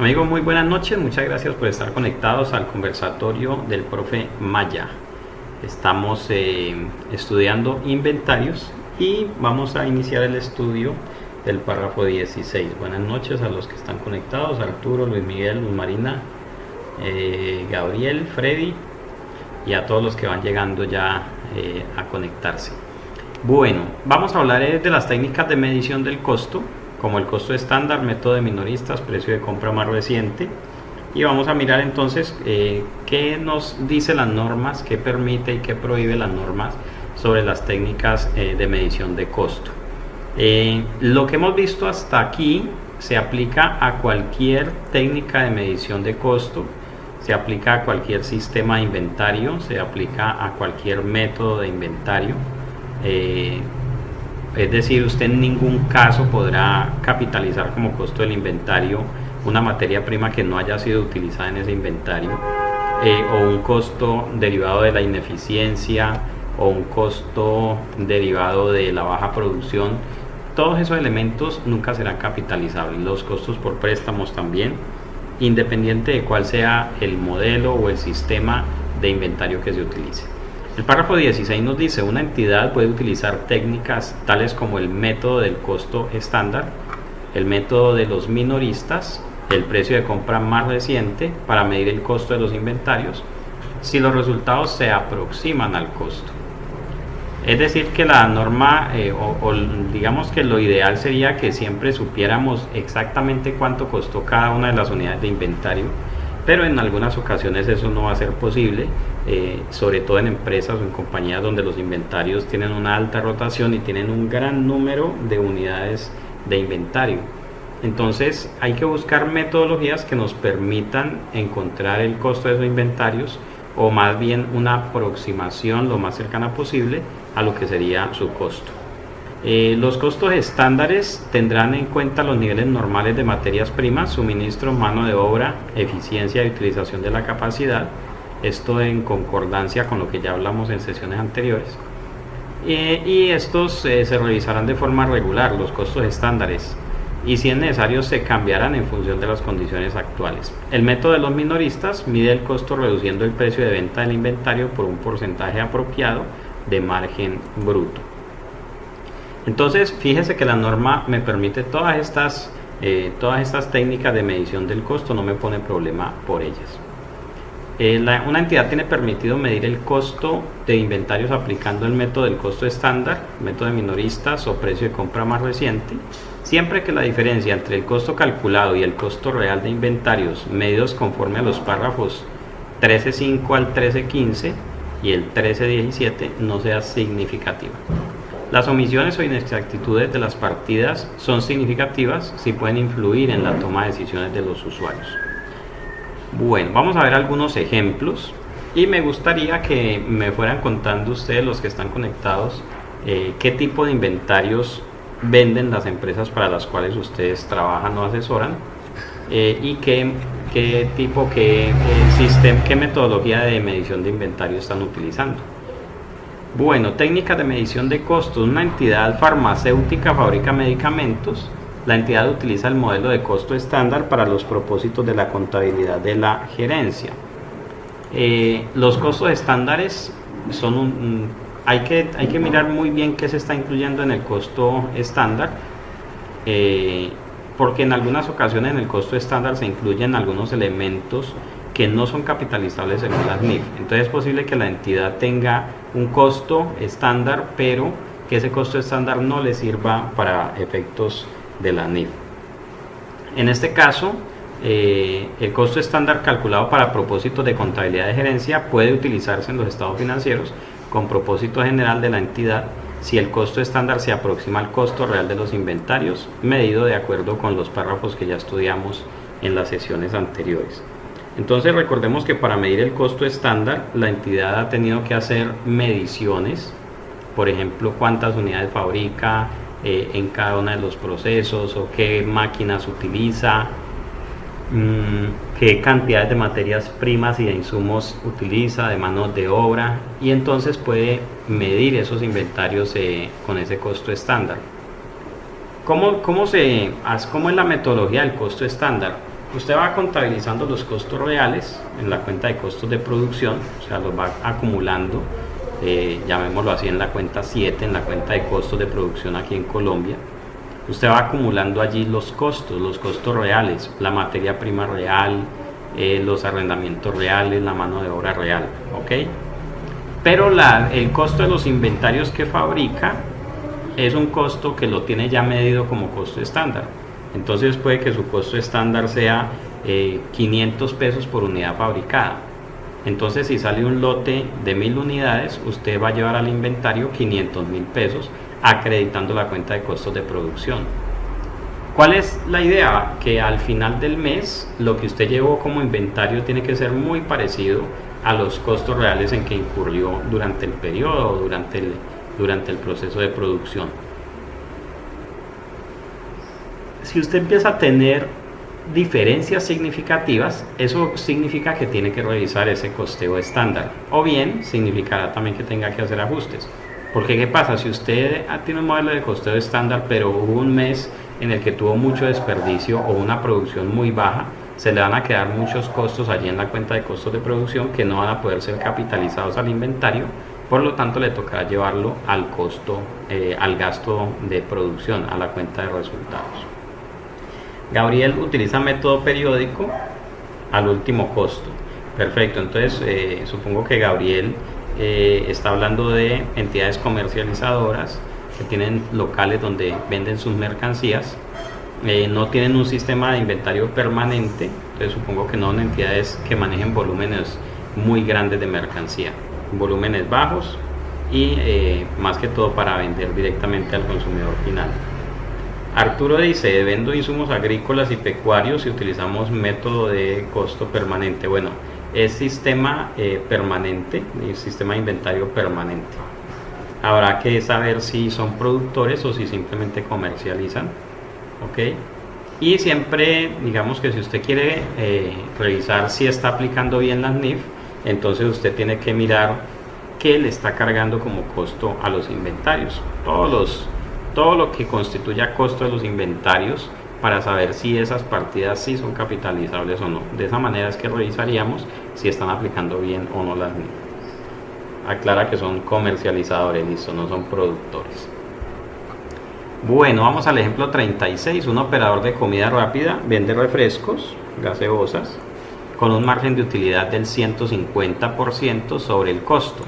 Amigos, muy buenas noches, muchas gracias por estar conectados al conversatorio del profe Maya. Estamos estudiando inventarios y vamos a iniciar el estudio del párrafo 16. Buenas noches a los que están conectados, Arturo, Luis Miguel, Luz Marina, Gabriel, Freddy y a todos los que van llegando ya a conectarse. Bueno, vamos a hablar de las técnicas de medición del costo, como el costo estándar, método de minoristas, precio de compra más reciente, y vamos a mirar entonces qué nos dice las normas, qué permite y qué prohíbe las normas sobre las técnicas de medición de costo. Lo que hemos visto hasta aquí se aplica a cualquier técnica de medición de costo, se aplica a cualquier sistema de inventario, se aplica a cualquier método de inventario. Es decir, usted en ningún caso podrá capitalizar como costo del inventario una materia prima que no haya sido utilizada en ese inventario, o un costo derivado de la ineficiencia, o un costo derivado de la baja producción. Todos esos elementos nunca serán capitalizables. Los costos por préstamos también, independiente de cuál sea el modelo o el sistema de inventario que se utilice. El párrafo 16 nos dice: una entidad puede utilizar técnicas tales como el método del costo estándar, el método de los minoristas, el precio de compra más reciente para medir el costo de los inventarios si los resultados se aproximan al costo. Es decir, que la norma, o digamos que lo ideal sería que siempre supiéramos exactamente cuánto costó cada una de las unidades de inventario, pero en algunas ocasiones eso no va a ser posible, sobre todo en empresas o en compañías donde los inventarios tienen una alta rotación y tienen un gran número de unidades de inventario. Entonces hay que buscar metodologías que nos permitan encontrar el costo de esos inventarios, o más bien una aproximación lo más cercana posible a lo que sería su costo. Los costos estándares tendrán en cuenta los niveles normales de materias primas, suministro, mano de obra, eficiencia y utilización de la capacidad, esto en concordancia con lo que ya hablamos en sesiones anteriores, y estos se revisarán de forma regular, los costos estándares, y si es necesario se cambiarán en función de las condiciones actuales. El método de los minoristas mide el costo reduciendo el precio de venta del inventario por un porcentaje apropiado de margen bruto. Entonces, fíjese que la norma me permite todas estas técnicas de medición del costo, no me pone problema por ellas. Una entidad tiene permitido medir el costo de inventarios aplicando el método del costo estándar, método de minoristas o precio de compra más reciente, siempre que la diferencia entre el costo calculado y el costo real de inventarios medidos conforme a los párrafos 13.5 al 13.15 y el 13.17 no sea significativa. Las omisiones o inexactitudes de las partidas son significativas si pueden influir en la toma de decisiones de los usuarios. Bueno, vamos a ver algunos ejemplos y me gustaría que me fueran contando ustedes, los que están conectados, qué tipo de inventarios venden las empresas para las cuales ustedes trabajan o asesoran, y qué metodología de medición de inventario están utilizando. Bueno, técnicas de medición de costos. Una entidad farmacéutica fabrica medicamentos. La entidad utiliza el modelo de costo estándar para los propósitos de la contabilidad de la gerencia. Los costos estándares son hay que mirar muy bien qué se está incluyendo en el costo estándar, porque en algunas ocasiones en el costo estándar se incluyen algunos elementos que no son capitalizables según la NIF. Entonces es posible que la entidad tenga un costo estándar, pero que ese costo estándar no le sirva para efectos de la NIF. En este caso, el costo estándar calculado para propósitos de contabilidad de gerencia puede utilizarse en los estados financieros con propósito general de la entidad si el costo estándar se aproxima al costo real de los inventarios, medido de acuerdo con los párrafos que ya estudiamos en las sesiones anteriores. Entonces recordemos que para medir el costo estándar la entidad ha tenido que hacer mediciones, por ejemplo, cuántas unidades fabrica en cada uno de los procesos, o qué máquinas utiliza, qué cantidades de materias primas y de insumos utiliza, de mano de obra, y entonces puede medir esos inventarios con ese costo estándar. ¿Cómo es la metodología del costo estándar? usted va contabilizando los costos reales en la cuenta de costos de producción, o sea, los va acumulando, llamémoslo así, en la cuenta 7, en la cuenta de costos de producción aquí en Colombia. Usted va acumulando allí los costos reales, la materia prima real, los arrendamientos reales, la mano de obra real, ¿ok? Pero el costo de los inventarios que fabrica es un costo que lo tiene ya medido como costo estándar. Entonces puede que su costo estándar sea 500 pesos por unidad fabricada. Entonces si sale un lote de 1000 unidades, usted va a llevar al inventario 500.000 pesos acreditando la cuenta de costos de producción. ¿Cuál es la idea? Que al final del mes lo que usted llevó como inventario tiene que ser muy parecido a los costos reales en que incurrió durante el periodo o durante el proceso de producción. Si usted empieza a tener diferencias significativas, eso significa que tiene que revisar ese costeo estándar, o bien significará también que tenga que hacer ajustes. Porque ¿qué pasa? Si usted tiene un modelo de costeo estándar, pero hubo un mes en el que tuvo mucho desperdicio o una producción muy baja, se le van a quedar muchos costos allí en la cuenta de costos de producción que no van a poder ser capitalizados al inventario. Por lo tanto, le tocará llevarlo al costo, al gasto de producción, a la cuenta de resultados. Gabriel utiliza método periódico al último costo. Perfecto, entonces supongo que Gabriel está hablando de entidades comercializadoras que tienen locales donde venden sus mercancías, no tienen un sistema de inventario permanente, entonces supongo que no son entidades que manejen volúmenes muy grandes de mercancía, volúmenes bajos y más que todo para vender directamente al consumidor final. Arturo dice, vendo insumos agrícolas y pecuarios y utilizamos método de costo permanente. Bueno, es sistema permanente, sistema de inventario permanente. Habrá que saber si son productores o si simplemente comercializan, ¿ok? Y siempre, digamos que si usted quiere revisar si está aplicando bien las NIF, entonces usted tiene que mirar qué le está cargando como costo a los inventarios. Todo lo que constituya costo de los inventarios, para saber si esas partidas sí son capitalizables o no. De esa manera es que revisaríamos si están aplicando bien o no las NIF. Aclara que son comercializadores, listo, no son productores. Bueno, vamos al ejemplo 36. Un operador de comida rápida vende refrescos, gaseosas, con un margen de utilidad del 150% sobre el costo,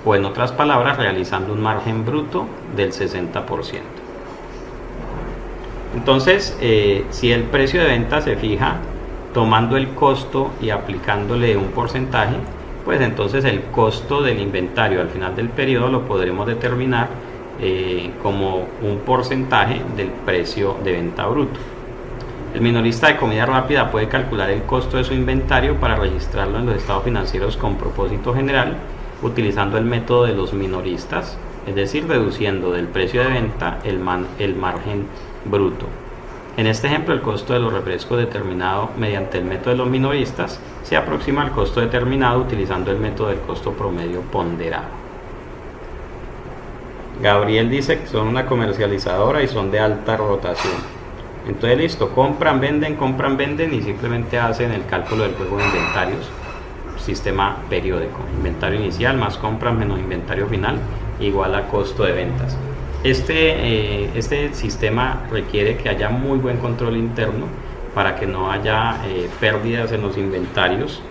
o en otras palabras, realizando un margen bruto del 60%. Entonces, si el precio de venta se fija tomando el costo y aplicándole un porcentaje, pues entonces el costo del inventario al final del periodo lo podremos determinar como un porcentaje del precio de venta bruto. El minorista de comida rápida puede calcular el costo de su inventario para registrarlo en los estados financieros con propósito general, utilizando el método de los minoristas, es decir, reduciendo del precio de venta el margen bruto. En este ejemplo, el costo de los refrescos determinado mediante el método de los minoristas se aproxima al costo determinado utilizando el método del costo promedio ponderado. Gabriel dice que son una comercializadora y son de alta rotación. Entonces listo, compran, venden y simplemente hacen el cálculo del juego de inventarios. Sistema periódico, inventario inicial más compras menos inventario final igual a costo de ventas. Este sistema requiere que haya muy buen control interno para que no haya pérdidas en los inventarios,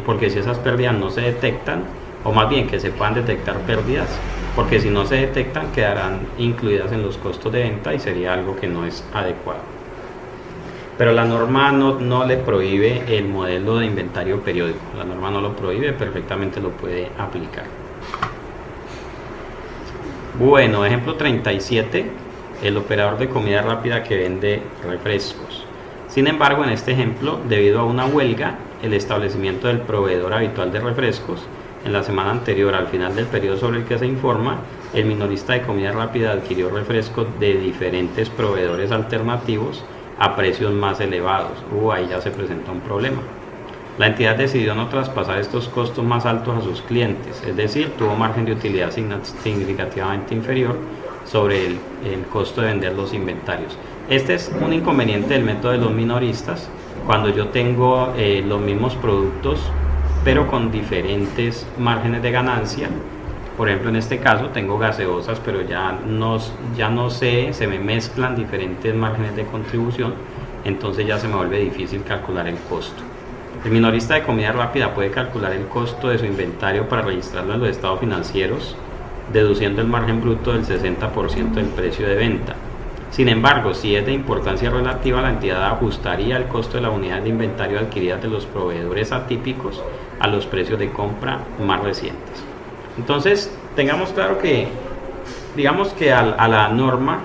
porque si esas pérdidas no se detectan, o más bien que se puedan detectar pérdidas, porque si no se detectan quedarán incluidas en los costos de venta y sería algo que no es adecuado. Pero la norma no le prohíbe el modelo de inventario periódico, la norma no lo prohíbe, perfectamente lo puede aplicar. Bueno, ejemplo 37, el operador de comida rápida que vende refrescos. Sin embargo, en este ejemplo, debido a una huelga, el establecimiento del proveedor habitual de refrescos, en la semana anterior al final del periodo sobre el que se informa, el minorista de comida rápida adquirió refrescos de diferentes proveedores alternativos a precios más elevados. Ahí ya se presenta un problema. La entidad decidió no traspasar estos costos más altos a sus clientes, es decir, tuvo margen de utilidad significativamente inferior sobre el costo de vender los inventarios. Este es un inconveniente del método de los minoristas, cuando yo tengo los mismos productos pero con diferentes márgenes de ganancia. Por ejemplo, en este caso tengo gaseosas, pero ya no sé, se me mezclan diferentes márgenes de contribución, entonces ya se me vuelve difícil calcular el costo. El minorista de comida rápida puede calcular el costo de su inventario para registrarlo en los estados financieros, deduciendo el margen bruto del 60% del precio de venta. Sin embargo, si es de importancia relativa, la entidad ajustaría el costo de la unidad de inventario adquirida de los proveedores atípicos a los precios de compra más recientes. Entonces, tengamos claro que, digamos que a la norma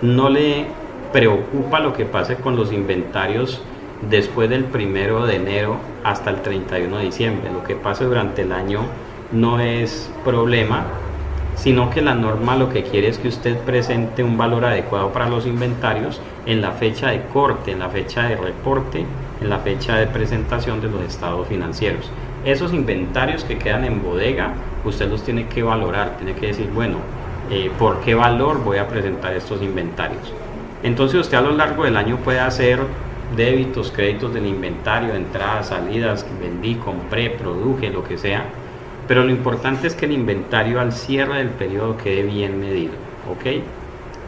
no le preocupa lo que pase con los inventarios después del 1 de enero hasta el 31 de diciembre. Lo que pase durante el año no es problema, sino que la norma lo que quiere es que usted presente un valor adecuado para los inventarios en la fecha de corte, en la fecha de reporte, en la fecha de presentación de los estados financieros. Esos inventarios que quedan en bodega, usted los tiene que valorar, tiene que decir, bueno, ¿por qué valor voy a presentar estos inventarios? Entonces usted a lo largo del año puede hacer débitos, créditos del inventario, entradas, salidas, vendí, compré, produje, lo que sea. Pero lo importante es que el inventario al cierre del periodo quede bien medido, ¿ok?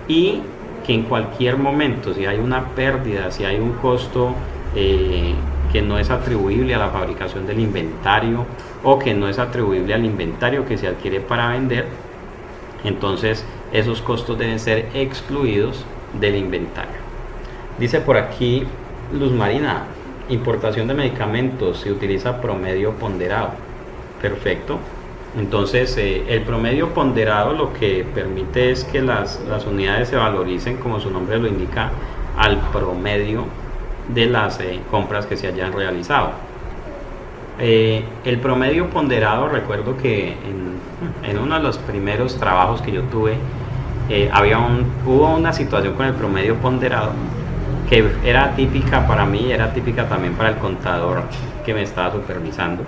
Y que en cualquier momento, si hay una pérdida, si hay un costo que no es atribuible a la fabricación del inventario o que no es atribuible al inventario que se adquiere para vender, entonces esos costos deben ser excluidos del inventario. Dice por aquí Luz Marina, importación de medicamentos, se utiliza promedio ponderado. Perfecto. Entonces el promedio ponderado lo que permite es que las unidades se valoricen, como su nombre lo indica, al promedio de las compras que se hayan realizado. El promedio ponderado, recuerdo que en uno de los primeros trabajos que yo tuve hubo una situación con el promedio ponderado que era típica para mí, era típica también para el contador que me estaba supervisando.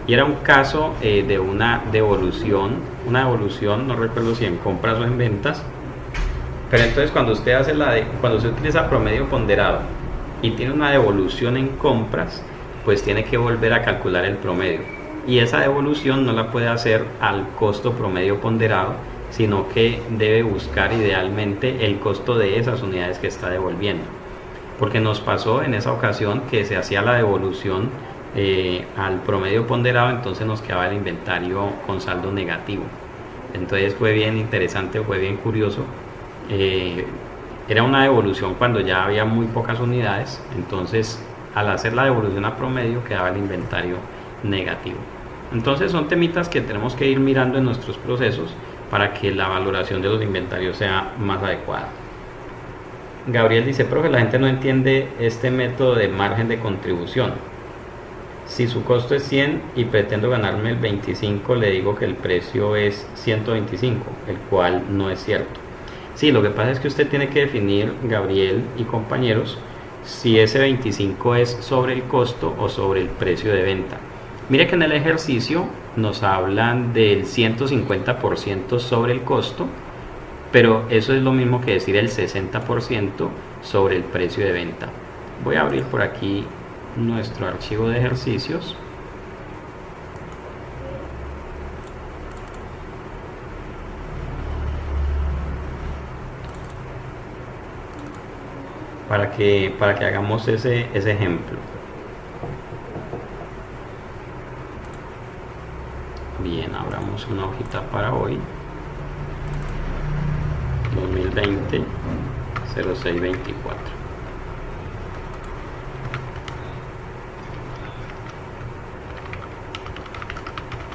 Y era un caso de una devolución, no recuerdo si en compras o en ventas, pero entonces cuando usted cuando usted utiliza promedio ponderado y tiene una devolución en compras, pues tiene que volver a calcular el promedio, y esa devolución no la puede hacer al costo promedio ponderado, sino que debe buscar idealmente el costo de esas unidades que está devolviendo, porque nos pasó en esa ocasión que se hacía la devolución al promedio ponderado, entonces nos quedaba el inventario con saldo negativo. Entonces fue bien interesante, fue bien curioso. Era una devolución cuando ya había muy pocas unidades, entonces al hacer la devolución a promedio quedaba el inventario negativo. Entonces son temitas que tenemos que ir mirando en nuestros procesos para que la valoración de los inventarios sea más adecuada. Gabriel dice, profe, la gente no entiende este método de margen de contribución. Si su costo es 100 y pretendo ganarme el 25, le digo que el precio es 125, el cual no es cierto. Sí, lo que pasa es que usted tiene que definir, Gabriel y compañeros, si ese 25 es sobre el costo o sobre el precio de venta. Mire que en el ejercicio nos hablan del 150% sobre el costo, pero eso es lo mismo que decir el 60% sobre el precio de venta. Voy a abrir por aquí nuestro archivo de ejercicios. Para que hagamos ese ejemplo. Bien, abramos una hojita para hoy. 2020 0624.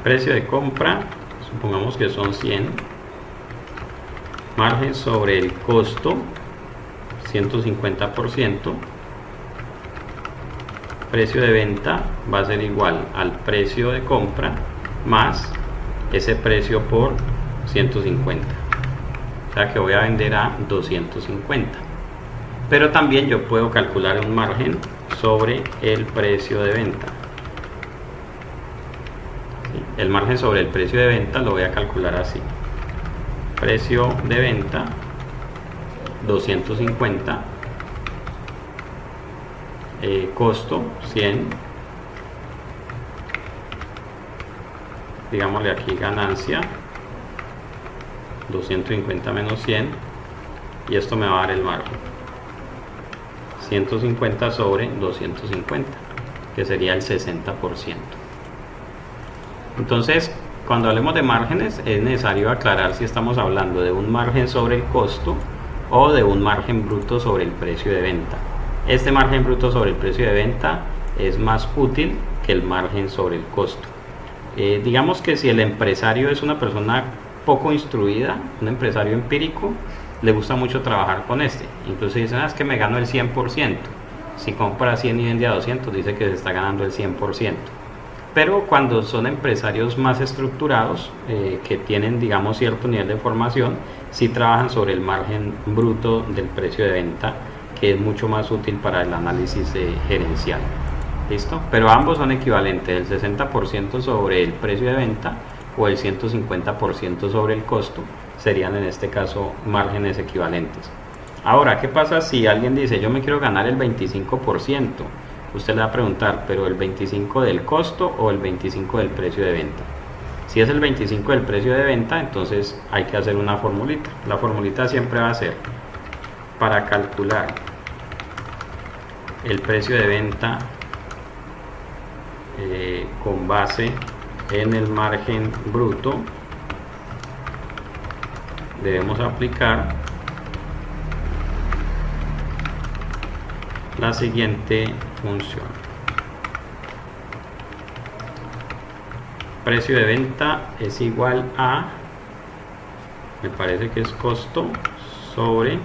Precio de compra, supongamos que son 100. Margen sobre el costo, 150%. Precio de venta va a ser igual al precio de compra más ese precio por 150. O sea que voy a vender a 250. Pero también yo puedo calcular un margen sobre el precio de venta. El margen sobre el precio de venta lo voy a calcular así. precio de venta 250, costo 100, digámosle aquí ganancia 250 menos 100, y esto me va a dar el margen 150 sobre 250, que sería el 60%. Entonces, cuando hablemos de márgenes es necesario aclarar si estamos hablando de un margen sobre el costo o de un margen bruto sobre el precio de venta. Este margen bruto sobre el precio de venta es más útil que el margen sobre el costo. Digamos que si el empresario es una persona poco instruida, un empresario empírico, le gusta mucho trabajar con este. Incluso dicen, es que me gano el 100%. Si compra 100 y vende a 200, dice que se está ganando el 100%. Pero cuando son empresarios más estructurados, que tienen, digamos, cierto nivel de formación, sí trabajan sobre el margen bruto del precio de venta, que es mucho más útil para el análisis gerencial. ¿Listo? Pero ambos son equivalentes, el 60% sobre el precio de venta o el 150% sobre el costo serían en este caso márgenes equivalentes. Ahora, ¿qué pasa si alguien dice yo me quiero ganar el 25%? Usted le va a preguntar, ¿pero el 25 del costo o el 25 del precio de venta? Si es el 25 del precio de venta, entonces hay que hacer una formulita. La formulita siempre va a ser para calcular el precio de venta con base en el margen bruto, debemos aplicar la siguiente función. Precio de venta es igual a, me parece que es costo sobre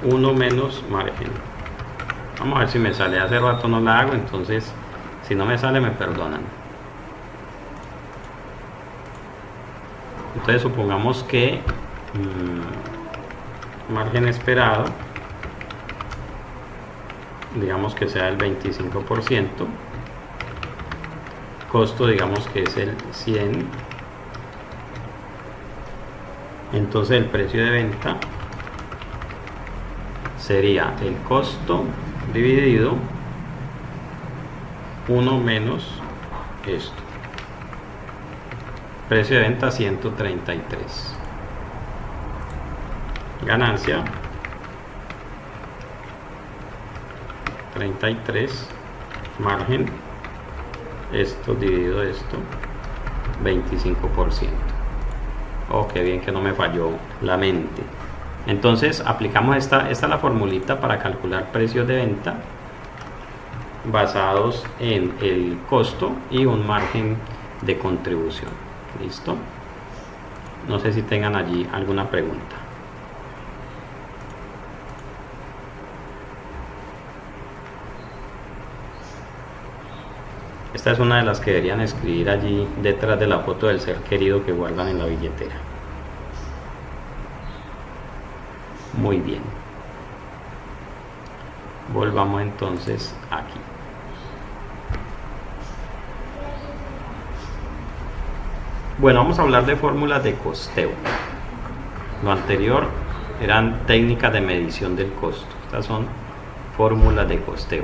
1 menos margen. Vamos a ver si me sale, hace rato no la hago, entonces si no me sale me perdonan. Entonces supongamos que margen esperado, digamos que sea el 25%, costo digamos que es el 100, entonces el precio de venta sería el costo dividido 1 menos esto. Precio de venta 133. Ganancia 33. Margen, esto dividido esto, 25%. Oh, qué bien que no me falló la mente. Entonces aplicamos esta es la formulita para calcular precios de venta basados en el costo y un margen de contribución. ¿Listo? No sé si tengan allí alguna pregunta. Esta es una de las que deberían escribir allí detrás de la foto del ser querido que guardan en la billetera. Muy bien. Volvamos entonces aquí. Bueno, vamos a hablar de fórmulas de costeo. Lo anterior eran técnicas de medición del costo. Estas son fórmulas de costeo.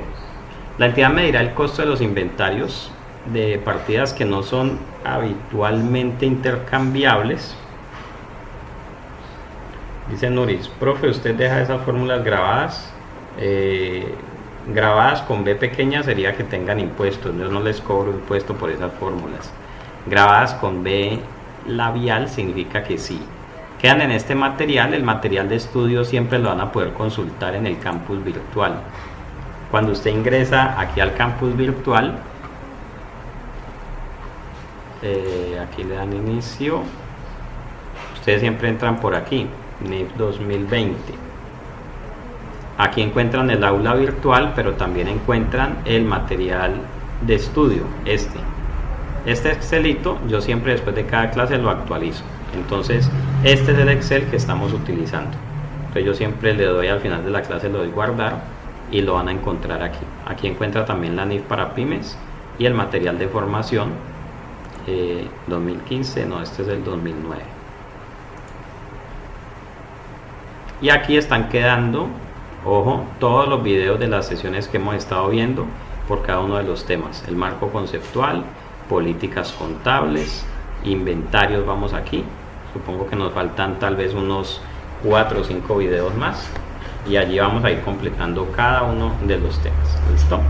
La entidad medirá el costo de los inventarios de partidas que no son habitualmente intercambiables. Dice Nuris, profe, usted deja esas fórmulas grabadas. Grabadas con B pequeña sería que tengan impuestos. Yo no les cobro impuesto por esas fórmulas. Grabadas con B labial significa que sí. Quedan en este material. El material de estudio siempre lo van a poder consultar en el campus virtual. Cuando usted ingresa aquí al campus virtual, aquí le dan inicio. Ustedes siempre entran por aquí, NIF 2020. Aquí encuentran el aula virtual, pero también encuentran el material de estudio, Este Excelito, yo siempre después de cada clase lo actualizo. Entonces, este es el Excel que estamos utilizando. Entonces, yo siempre le doy al final de la clase, le doy guardar y lo van a encontrar aquí. Aquí encuentra también la NIF para pymes y el material de formación 2015, no, este es el 2009. Y aquí están quedando, ojo, todos los videos de las sesiones que hemos estado viendo por cada uno de los temas: el marco conceptual, políticas contables, inventarios. Vamos aquí, supongo que nos faltan tal vez unos 4 o 5 videos más, y allí vamos a ir completando cada uno de los temas. ¿Listo?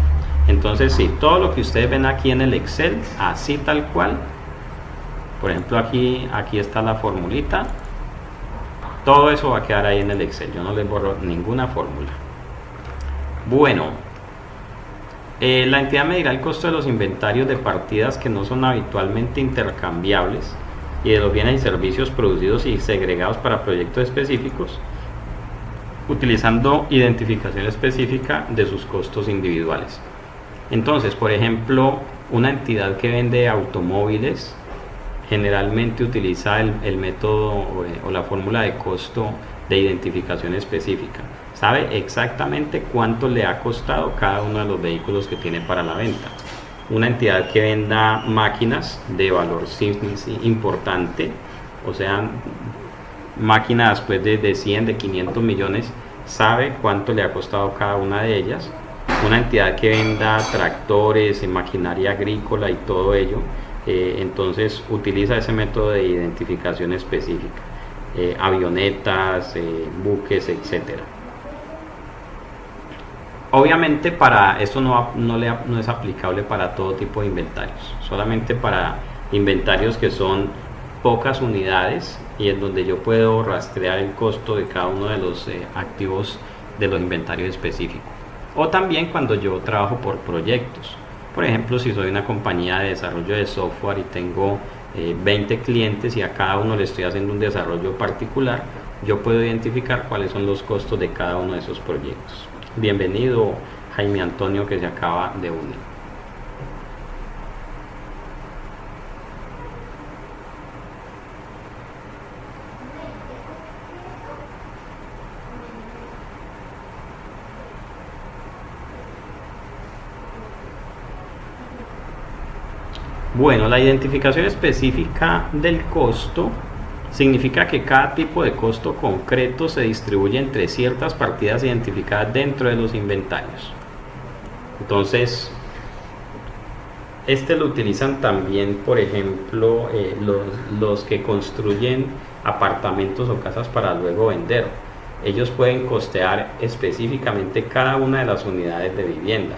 Entonces sí, todo lo que ustedes ven aquí en el Excel, así tal cual, por ejemplo aquí está la formulita, todo eso va a quedar ahí en el Excel. Yo no les borro ninguna fórmula. Bueno, la entidad medirá el costo de los inventarios de partidas que no son habitualmente intercambiables y de los bienes y servicios producidos y segregados para proyectos específicos, utilizando identificación específica de sus costos individuales. Entonces, por ejemplo, una entidad que vende automóviles generalmente utiliza el método o la fórmula de costo de identificación específica. Sabe exactamente cuánto le ha costado cada uno de los vehículos que tiene para la venta. Una entidad que venda máquinas de valor importante, o sea, máquinas pues de 100, de 500 millones, sabe cuánto le ha costado cada una de ellas. Una entidad que venda tractores, maquinaria agrícola y todo ello, entonces utiliza ese método de identificación específica. Avionetas, buques, etcétera. Obviamente para esto no es aplicable para todo tipo de inventarios, solamente para inventarios que son pocas unidades y en donde yo puedo rastrear el costo de cada uno de los activos de los inventarios específicos. O también cuando yo trabajo por proyectos. Por ejemplo, si soy una compañía de desarrollo de software y tengo 20 clientes y a cada uno le estoy haciendo un desarrollo particular, yo puedo identificar cuáles son los costos de cada uno de esos proyectos. Bienvenido, Jaime Antonio, que se acaba de unir. Bueno, la identificación específica del costo significa que cada tipo de costo concreto se distribuye entre ciertas partidas identificadas dentro de los inventarios. Entonces, lo utilizan también, por ejemplo, los que construyen apartamentos o casas para luego vender. Ellos pueden costear específicamente cada una de las unidades de vivienda.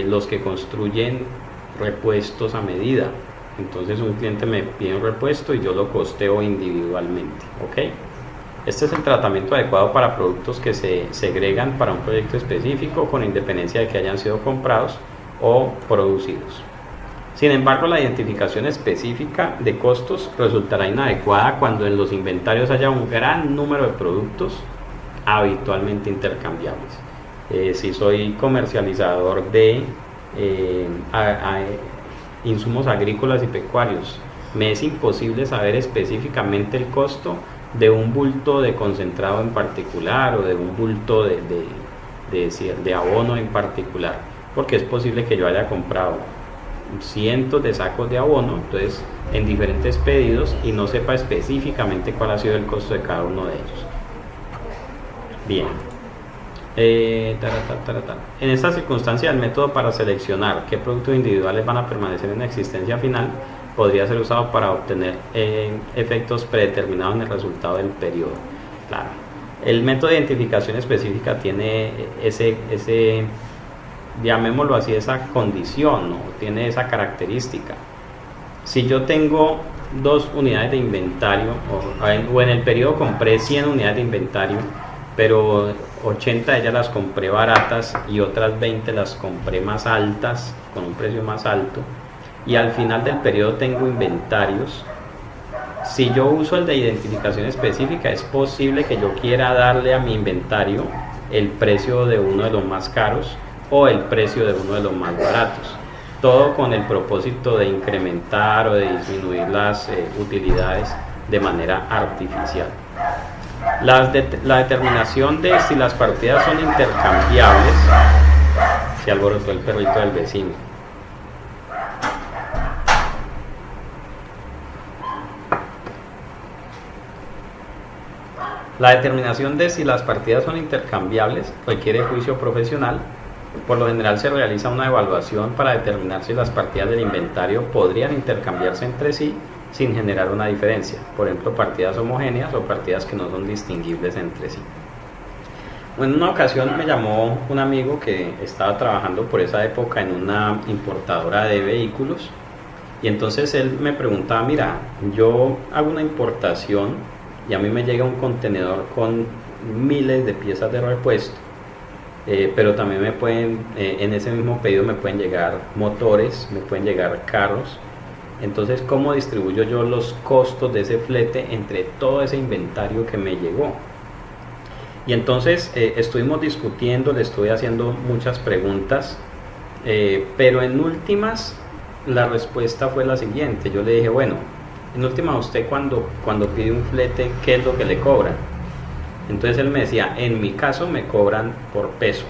Los que construyen repuestos a medida, entonces un cliente me pide un repuesto y yo lo costeo individualmente. ¿Ok? Este es el tratamiento adecuado para productos que se segregan para un proyecto específico con independencia de que hayan sido comprados o producidos. Sin embargo, la identificación específica de costos resultará inadecuada cuando en los inventarios haya un gran número de productos habitualmente intercambiables. Si soy comercializador de insumos agrícolas y pecuarios, me es imposible saber específicamente el costo de un bulto de concentrado en particular o de un bulto de abono en particular, porque es posible que yo haya comprado cientos de sacos de abono, entonces en diferentes pedidos, y no sepa específicamente cuál ha sido el costo de cada uno de ellos. Bien. En esta circunstancia, el método para seleccionar qué productos individuales van a permanecer en existencia final podría ser usado para obtener efectos predeterminados en el resultado del periodo. Claro, el método de identificación específica tiene ese llamémoslo así, esa condición, ¿no? Tiene esa característica. Si yo tengo 2 unidades de inventario, o en el periodo compré 100 unidades de inventario, pero 80 de ellas las compré baratas y otras 20 las compré más altas, con un precio más alto, y al final del periodo tengo inventarios. Si yo uso el de identificación específica, es posible que yo quiera darle a mi inventario el precio de uno de los más caros o el precio de uno de los más baratos, todo con el propósito de incrementar o de disminuir las utilidades de manera artificial. La determinación de si las partidas son intercambiables. Se alborotó el perrito del vecino. La determinación de si las partidas son intercambiables requiere juicio profesional. Por lo general se realiza una evaluación para determinar si las partidas del inventario podrían intercambiarse entre sí sin generar una diferencia, por ejemplo partidas homogéneas o partidas que no son distinguibles entre sí. En una ocasión me llamó un amigo que estaba trabajando por esa época en una importadora de vehículos, y entonces él me preguntaba: mira, yo hago una importación y a mí me llega un contenedor con miles de piezas de repuesto, pero también me pueden, en ese mismo pedido me pueden llegar motores, me pueden llegar carros. Entonces, ¿cómo distribuyo yo los costos de ese flete entre todo ese inventario que me llegó? Y entonces estuvimos discutiendo, le estuve haciendo muchas preguntas, pero en últimas la respuesta fue la siguiente. Yo le dije: bueno, en últimas, usted cuando pide un flete, ¿qué es lo que le cobran? Entonces él me decía: en mi caso me cobran por peso.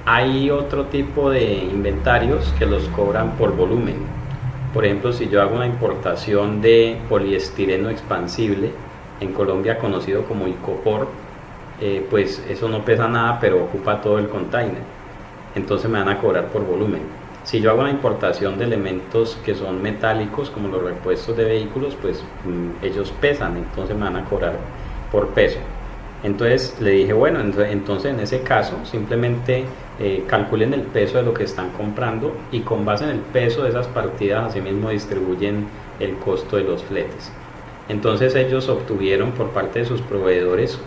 Hay otro tipo de inventarios que los cobran por volumen. Por ejemplo, si yo hago una importación de poliestireno expansible, en Colombia conocido como icopor, pues eso no pesa nada, pero ocupa todo el container. Entonces me van a cobrar por volumen. Si yo hago una importación de elementos que son metálicos, como los repuestos de vehículos, pues ellos pesan, entonces me van a cobrar por peso. Entonces le dije: bueno, entonces en ese caso simplemente calculen el peso de lo que están comprando, y con base en el peso de esas partidas asimismo distribuyen el costo de los fletes. Entonces ellos obtuvieron por parte de sus proveedores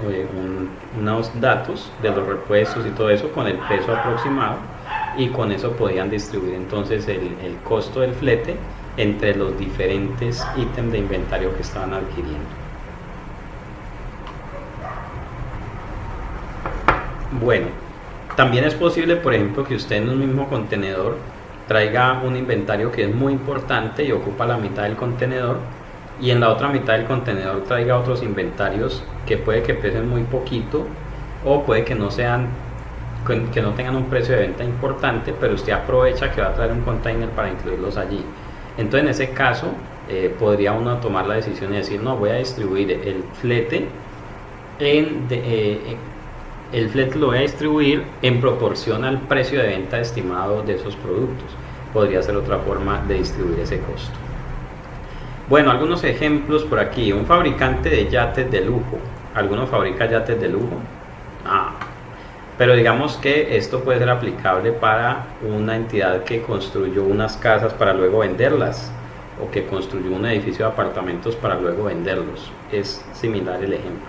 unos datos de los repuestos y todo eso con el peso aproximado, y con eso podían distribuir entonces el costo del flete entre los diferentes ítems de inventario que estaban adquiriendo. Bueno, también es posible, por ejemplo, que usted en un mismo contenedor traiga un inventario que es muy importante y ocupa la mitad del contenedor, y en la otra mitad del contenedor traiga otros inventarios que puede que pesen muy poquito, o puede que no tengan un precio de venta importante, pero usted aprovecha que va a traer un container para incluirlos allí. Entonces, en ese caso, podría uno tomar la decisión y decir: no, voy a distribuir el flete lo voy a distribuir en proporción al precio de venta estimado de esos productos. Podría ser otra forma de distribuir ese costo. Bueno, algunos ejemplos por aquí. Un fabricante de yates de lujo. ¿Alguno fabrica yates de lujo? Pero digamos que esto puede ser aplicable para una entidad que construyó unas casas para luego venderlas, o que construyó un edificio de apartamentos para luego venderlos. Es similar el ejemplo.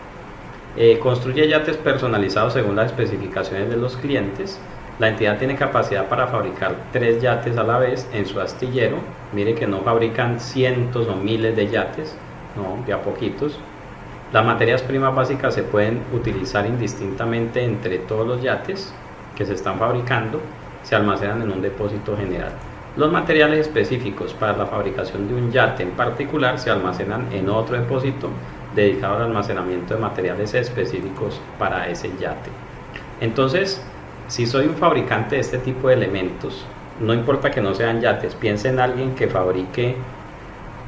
Construye yates personalizados según las especificaciones de los clientes. La entidad tiene capacidad para fabricar 3 yates a la vez en su astillero. Mire que no fabrican cientos o miles de yates, no, de a poquitos. Las materias primas básicas se pueden utilizar indistintamente entre todos los yates que se están fabricando, se almacenan en un depósito general. Los materiales específicos para la fabricación de un yate en particular se almacenan en otro depósito dedicado al almacenamiento de materiales específicos para ese yate. Entonces, si soy un fabricante de este tipo de elementos, no importa que no sean yates, piense en alguien que fabrique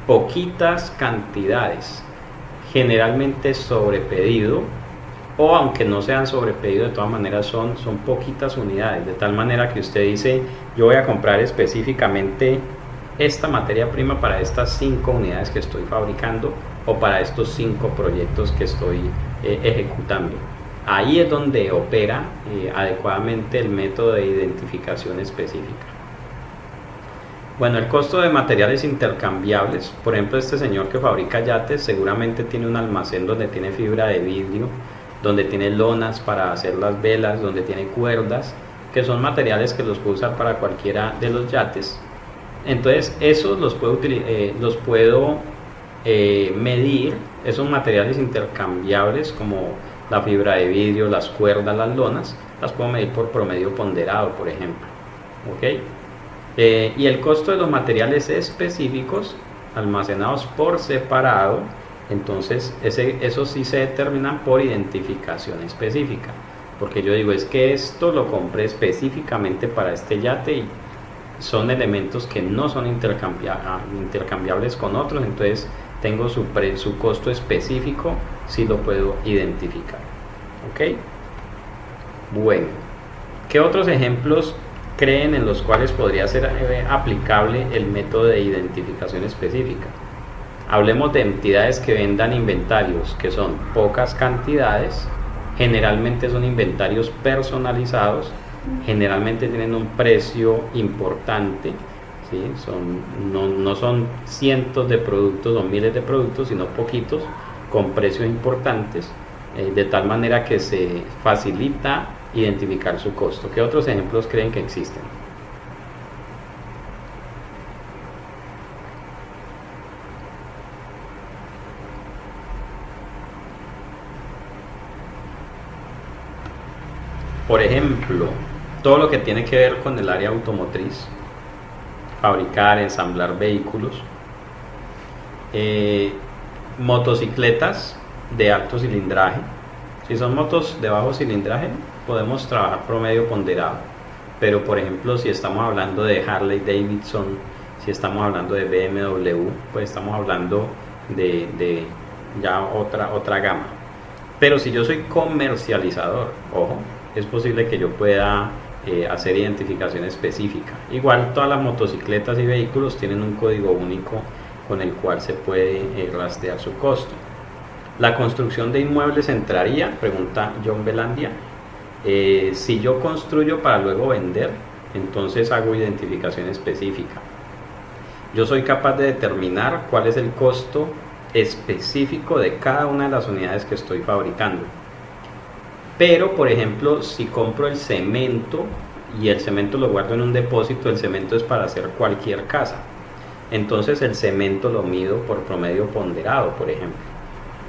poquitas cantidades, generalmente sobre pedido, o aunque no sean sobre pedido, de todas maneras son poquitas unidades, de tal manera que usted dice: yo voy a comprar específicamente esta materia prima para estas 5 unidades que estoy fabricando, o para estos 5 proyectos que estoy ejecutando. Ahí es donde opera adecuadamente el método de identificación específica. Bueno, el costo de materiales intercambiables. Por ejemplo, este señor que fabrica yates seguramente tiene un almacén donde tiene fibra de vidrio, donde tiene lonas para hacer las velas, donde tiene cuerdas, que son materiales que los puedo usar para cualquiera de los yates. Entonces esos los puedo medir, esos materiales intercambiables como la fibra de vidrio, las cuerdas, las lonas, las puedo medir por promedio ponderado, por ejemplo. ¿Okay? Y el costo de los materiales específicos almacenados por separado, entonces esos sí se determinan por identificación específica, porque yo digo: es que esto lo compré específicamente para este yate y son elementos que no son intercambiables con otros, entonces tengo su costo específico sí lo puedo identificar. ¿Ok? Bueno, ¿qué otros ejemplos creen en los cuales podría ser aplicable el método de identificación específica? Hablemos de entidades que vendan inventarios, que son pocas cantidades, generalmente son inventarios personalizados, generalmente tienen un precio importante, ¿sí? No son cientos de productos o miles de productos, sino poquitos con precios importantes, de tal manera que se facilita identificar su costo. ¿Qué otros ejemplos creen que existen? Por ejemplo, todo lo que tiene que ver con el área automotriz, fabricar, ensamblar vehículos, motocicletas de alto cilindraje. Si son motos de bajo cilindraje, podemos trabajar promedio ponderado, pero por ejemplo, si estamos hablando de Harley Davidson, si estamos hablando de BMW, pues estamos hablando de ya otra gama. Pero si yo soy comercializador, ojo, es posible que yo pueda hacer identificación específica. Igual todas las motocicletas y vehículos tienen un código único con el cual se puede rastrear su costo. ¿La construcción de inmuebles entraría? Pregunta John Belandia. Si yo construyo para luego vender, entonces hago identificación específica. Yo soy capaz de determinar cuál es el costo específico de cada una de las unidades que estoy fabricando. Pero, por ejemplo, si compro el cemento y el cemento lo guardo en un depósito, el cemento es para hacer cualquier casa. Entonces el cemento lo mido por promedio ponderado, por ejemplo.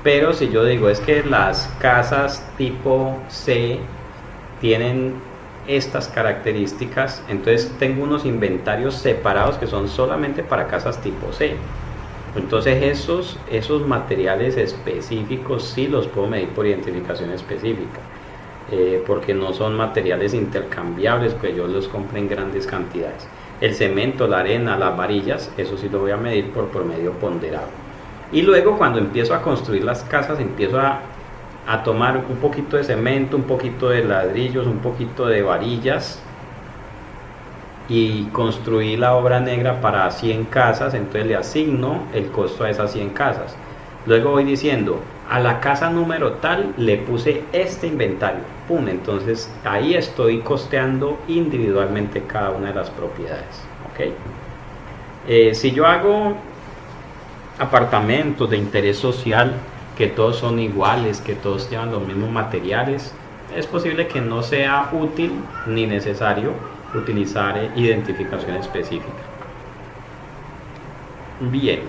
Pero si yo digo es que las casas tipo C tienen estas características, entonces tengo unos inventarios separados que son solamente para casas tipo C. Entonces esos materiales específicos sí los puedo medir por identificación específica, porque no son materiales intercambiables que yo los compre en grandes cantidades. El cemento, la arena, las varillas, eso sí lo voy a medir por promedio ponderado. Y luego cuando empiezo a construir las casas, empiezo a tomar un poquito de cemento, un poquito de ladrillos, un poquito de varillas, y construí la obra negra para 100 casas, entonces le asigno el costo a esas 100 casas. Luego voy diciendo, a la casa número tal le puse este inventario, pum, entonces ahí estoy costeando individualmente cada una de las propiedades. ¿Okay? Si yo hago apartamentos de interés social, que todos son iguales, que todos llevan los mismos materiales, es posible que no sea útil ni necesario utilizar identificación específica. Bien,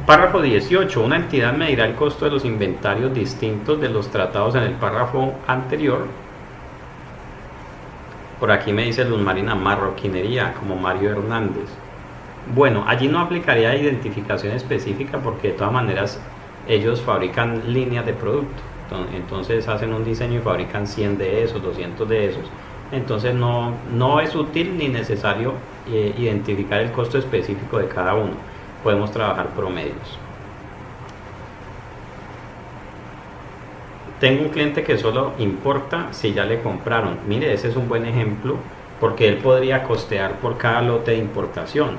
párrafo 18. Una entidad medirá el costo de los inventarios distintos de los tratados en el párrafo anterior. Por aquí me dice Luz Marina, marroquinería, como Mario Hernández. Bueno, allí no aplicaría identificación específica porque de todas maneras ellos fabrican líneas de producto. Entonces hacen un diseño y fabrican 100 de esos, 200 de esos. Entonces no es útil ni necesario identificar el costo específico de cada uno. Podemos trabajar promedios. Tengo un cliente que solo importa si ya le compraron. Mire, ese es un buen ejemplo porque él podría costear por cada lote de importación.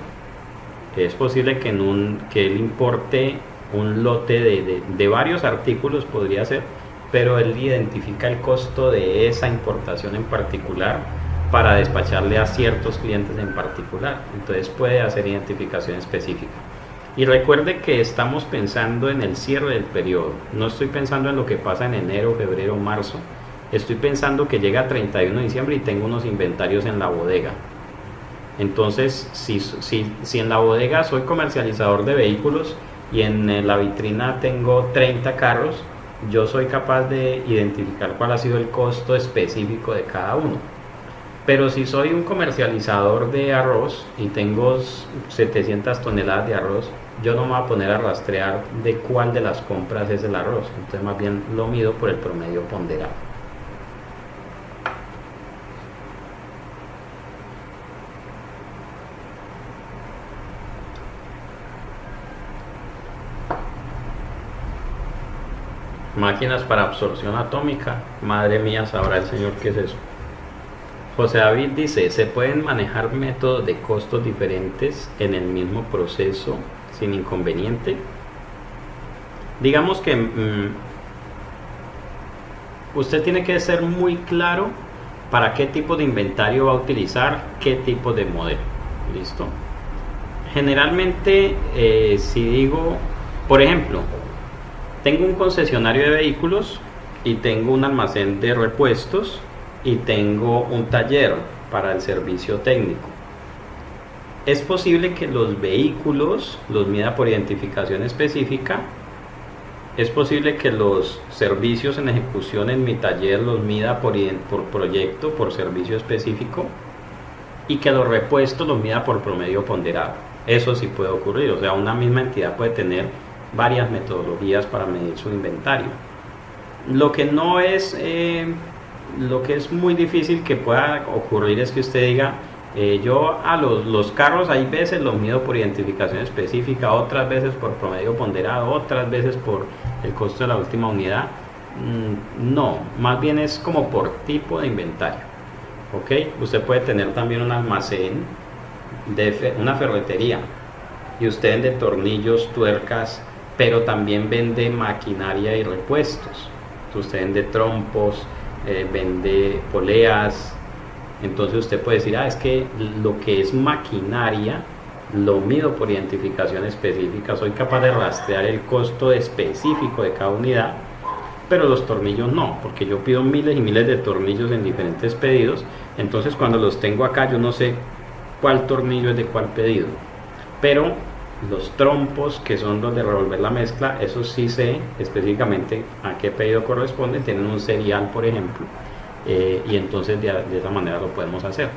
Es posible que él importe un lote de varios artículos, podría ser, pero él identifica el costo de esa importación en particular para despacharle a ciertos clientes en particular. Entonces puede hacer identificación específica. Y recuerde que estamos pensando en el cierre del periodo. No estoy pensando en lo que pasa en enero, febrero, marzo. Estoy pensando que llega a 31 de diciembre y tengo unos inventarios en la bodega. Entonces, si en la bodega soy comercializador de vehículos y en la vitrina tengo 30 carros, yo soy capaz de identificar cuál ha sido el costo específico de cada uno. Pero si soy un comercializador de arroz y tengo 700 toneladas de arroz, yo no me voy a poner a rastrear de cuál de las compras es el arroz. Entonces más bien lo mido por el promedio ponderado. Máquinas para absorción atómica. Madre mía, sabrá el señor qué es eso. José David dice, ¿se pueden manejar métodos de costos diferentes en el mismo proceso sin inconveniente? Digamos que usted tiene que ser muy claro para qué tipo de inventario va a utilizar, qué tipo de modelo. ¿Listo? Generalmente, si digo, por ejemplo, tengo un concesionario de vehículos y tengo un almacén de repuestos y tengo un taller para el servicio técnico. Es posible que los vehículos los mida por identificación específica. Es posible que los servicios en ejecución en mi taller los mida por proyecto, por servicio específico, y que los repuestos los mida por promedio ponderado. Eso sí puede ocurrir, o sea, una misma entidad puede tener varias metodologías para medir su inventario. Lo que no es, lo que es muy difícil que pueda ocurrir es que usted diga, yo a los carros hay veces los mido por identificación específica, otras veces por promedio ponderado, otras veces por el costo de la última unidad. No, más bien es como por tipo de inventario. ¿Ok? Usted puede tener también un almacén, una ferretería, y usted vende tornillos, tuercas, pero también vende maquinaria y repuestos. Usted vende trompos, vende poleas. Entonces usted puede decir, es que lo que es maquinaria lo mido por identificación específica, soy capaz de rastrear el costo específico de cada unidad, pero los tornillos no, porque yo pido miles y miles de tornillos en diferentes pedidos. Entonces cuando los tengo acá yo no sé cuál tornillo es de cuál pedido, pero los trompos, que son los de revolver la mezcla, esos sí sé específicamente a qué pedido corresponde, tienen un serial, por ejemplo. Y entonces de esa manera lo podemos hacer.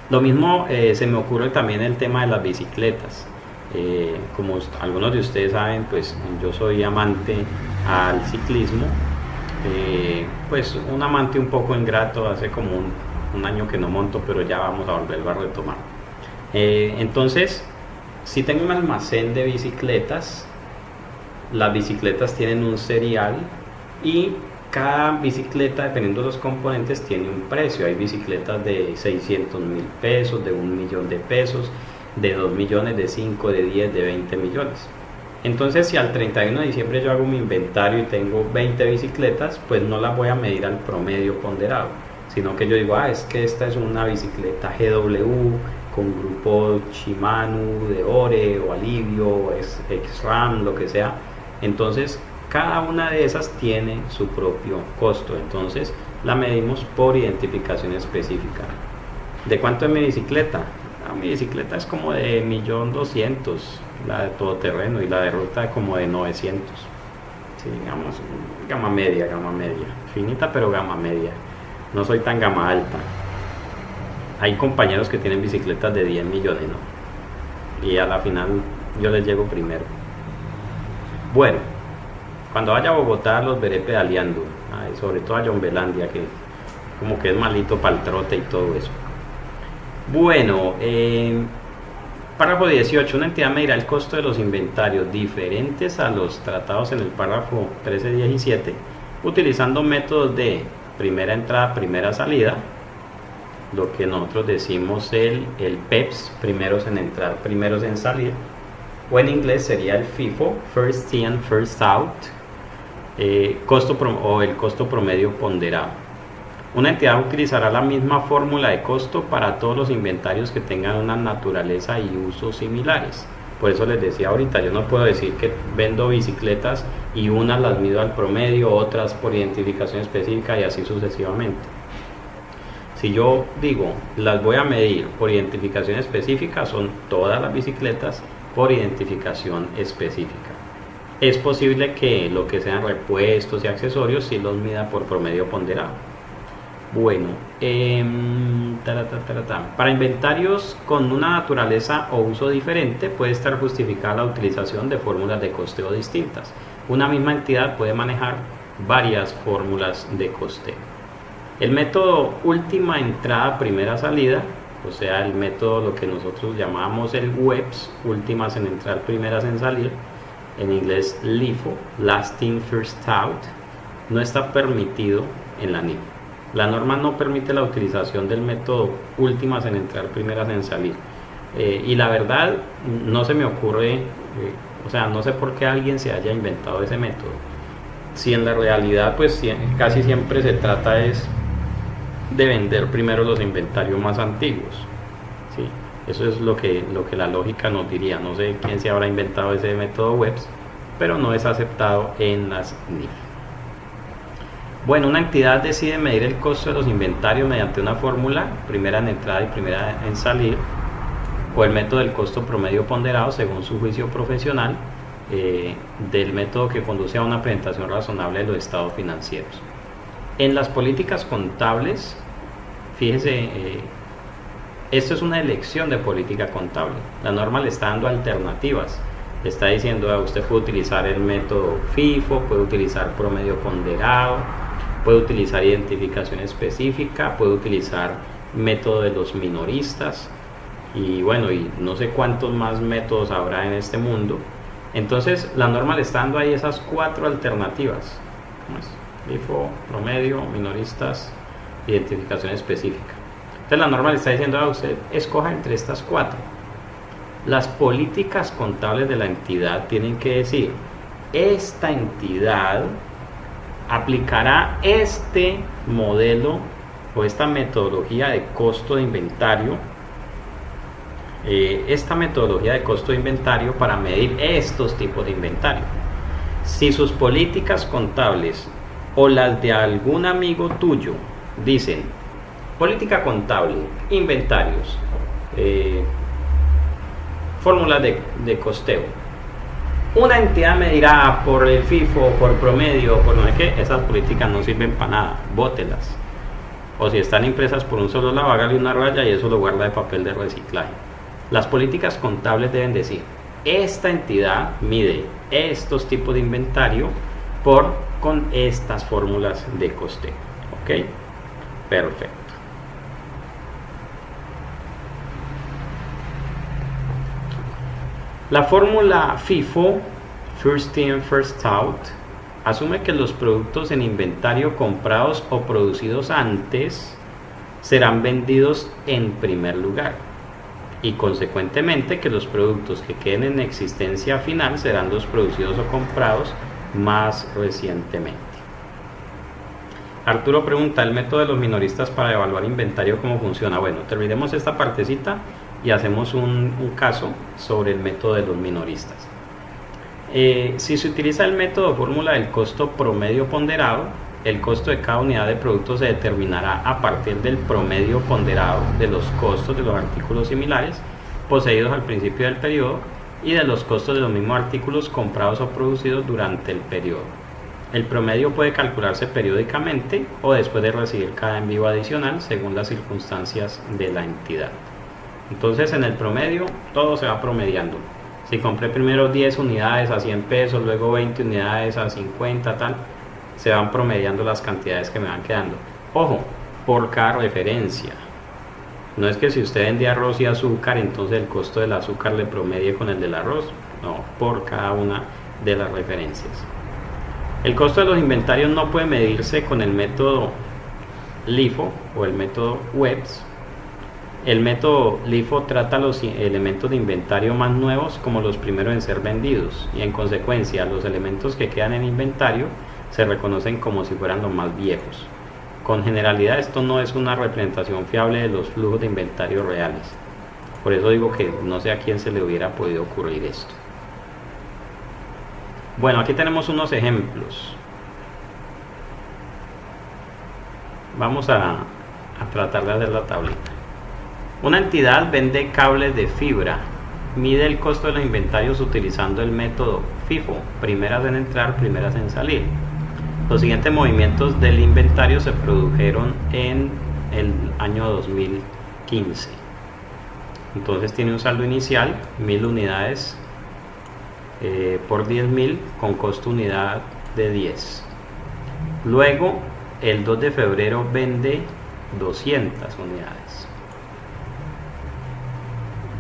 Lo mismo se me ocurre también el tema de las bicicletas. Como algunos de ustedes saben, pues yo soy amante al ciclismo, pues un amante un poco ingrato, hace como un año que no monto, pero ya vamos a volverlo a retomar. Entonces, si tengo un almacén de bicicletas, las bicicletas tienen un serial y cada bicicleta, dependiendo de los componentes, tiene un precio. Hay bicicletas de 600.000 pesos, de 1.000.000 de pesos, de 2 millones, de 5, de 10, de 20 millones. Entonces, si al 31 de diciembre yo hago mi inventario y tengo 20 bicicletas, pues no las voy a medir al promedio ponderado, sino que yo digo, es que esta es una bicicleta GW con grupo Shimano, de Ore o Alivio, X-Ram, lo que sea. Entonces, cada una de esas tiene su propio costo, entonces la medimos por identificación específica. ¿De cuánto es mi bicicleta? Mi bicicleta es como de 1.200.000, la de todoterreno, y la de ruta como de 900. Sí, digamos, gama media, finita pero gama media, no soy tan gama alta. Hay compañeros que tienen bicicletas de 10 millones, ¿no? Y a la final yo les llego primero. Bueno, cuando vaya a Bogotá los veré pedaleando, sobre todo a John Belandia, que como que es malito para el trote y todo eso. Bueno, párrafo 18. Una entidad medirá el costo de los inventarios diferentes a los tratados en el párrafo 13-17, utilizando métodos de primera entrada, primera salida, lo que nosotros decimos el PEPS, primeros en entrar, primeros en salir, o en inglés sería el FIFO, First In, First Out, o el costo promedio ponderado. Una entidad utilizará la misma fórmula de costo para todos los inventarios que tengan una naturaleza y usos similares. Por eso les decía ahorita, yo no puedo decir que vendo bicicletas y unas las mido al promedio, otras por identificación específica y así sucesivamente. Si yo digo, las voy a medir por identificación específica, son todas las bicicletas por identificación específica. Es posible que lo que sean repuestos y accesorios sí los mida por promedio ponderado. Bueno, para inventarios con una naturaleza o uso diferente puede estar justificada la utilización de fórmulas de costeo distintas. Una misma entidad puede manejar varias fórmulas de costeo. El método última entrada, primera salida, o sea, el método lo que nosotros llamamos el WEPS, últimas en entrar, primeras en salir, en inglés LIFO, Last In First Out, no está permitido en la NIF. La norma no permite la utilización del método últimas en entrar, primeras en salir. Y la verdad, no se me ocurre, o sea, no sé por qué alguien se haya inventado ese método. Si en la realidad, pues casi siempre se trata es de vender primero los inventarios más antiguos. ¿Sí? Eso es lo que la lógica nos diría. No sé quién se habrá inventado ese método Webs, pero no es aceptado en las NIF. Bueno, una entidad decide medir el costo de los inventarios mediante una fórmula, primera en entrada y primera en salir, o el método del costo promedio ponderado según su juicio profesional, del método que conduce a una presentación razonable de los estados financieros. En las políticas contables, fíjese, esto es una elección de política contable. La norma le está dando alternativas. Le está diciendo, usted puede utilizar el método FIFO, puede utilizar promedio ponderado, puede utilizar identificación específica, puede utilizar método de los minoristas y bueno, y no sé cuántos más métodos habrá en este mundo. Entonces la norma le está dando ahí esas 4 alternativas: FIFO, promedio, minoristas, identificación específica. Entonces la norma le está diciendo a usted, escoja entre estas 4. Las políticas contables de la entidad tienen que decir, esta entidad aplicará este modelo o esta metodología de costo de inventario, para medir estos tipos de inventario. Si sus políticas contables o las de algún amigo tuyo dicen política contable, inventarios, fórmulas de costeo, una entidad me dirá por el FIFO, por promedio, por no sé qué, esas políticas no sirven para nada, bótelas. O si están impresas por un solo lado, hágale una raya y eso lo guarda de papel de reciclaje. Las políticas contables deben decir, esta entidad mide estos tipos de inventario con estas fórmulas de costeo. ¿Ok? Perfecto. La fórmula FIFO, First In, First Out, asume que los productos en inventario comprados o producidos antes serán vendidos en primer lugar y consecuentemente que los productos que queden en existencia final serán los producidos o comprados más recientemente. Arturo pregunta, ¿el método de los minoristas para evaluar inventario cómo funciona? Bueno, terminemos esta partecita y hacemos un caso sobre el método de los minoristas. Si se utiliza el método fórmula del costo promedio ponderado, el costo de cada unidad de producto se determinará a partir del promedio ponderado de los costos de los artículos similares poseídos al principio del periodo y de los costos de los mismos artículos comprados o producidos durante el periodo. El promedio puede calcularse periódicamente o después de recibir cada envío adicional según las circunstancias de la entidad. Entonces en el promedio todo se va promediando. Si compré primero 10 unidades a 100 pesos, luego 20 unidades a 50, tal, se van promediando las cantidades que me van quedando. Ojo, por cada referencia. No es que si usted vende arroz y azúcar, entonces el costo del azúcar le promedie con el del arroz. No, por cada una de las referencias. El costo de los inventarios no puede medirse con el método LIFO o el método Webs. El método LIFO trata los elementos de inventario más nuevos como los primeros en ser vendidos y en consecuencia los elementos que quedan en inventario se reconocen como si fueran los más viejos. Con generalidad esto no es una representación fiable de los flujos de inventario reales. Por eso digo que no sé a quién se le hubiera podido ocurrir esto. Bueno, aquí tenemos unos ejemplos. Vamos a tratar de hacer la tablita. Una entidad vende cables de fibra, mide el costo de los inventarios utilizando el método FIFO, primeras en entrar, primeras en salir. Los siguientes movimientos del inventario se produjeron en el año 2015. Entonces tiene un saldo inicial, 1000 unidades por 10.000 con costo unidad de 10. Luego, el 2 de febrero vende 200 unidades.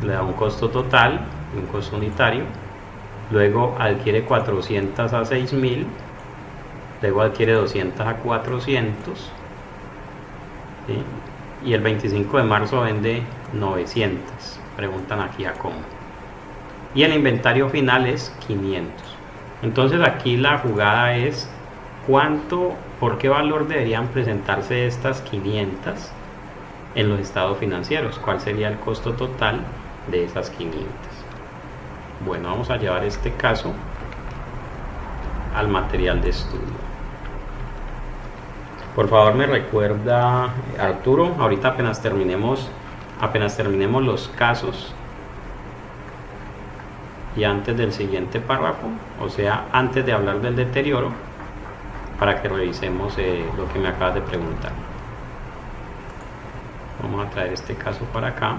Le da un costo total y un costo unitario luego adquiere 400 a 6.000, luego adquiere 200 a 400, ¿sí? Y el 25 de marzo vende 900. Preguntan aquí a cómo. Y el inventario final es 500. Entonces aquí la jugada es por qué valor deberían presentarse estas 500 en los estados financieros. ¿Cuál sería el costo total de esas 500? Bueno, vamos a llevar este caso al material de estudio. Por favor, me recuerda Arturo, ahorita apenas terminemos los casos y antes del siguiente párrafo, o sea, antes de hablar del deterioro, para que revisemos lo que me acabas de preguntar. Vamos a traer este caso para acá.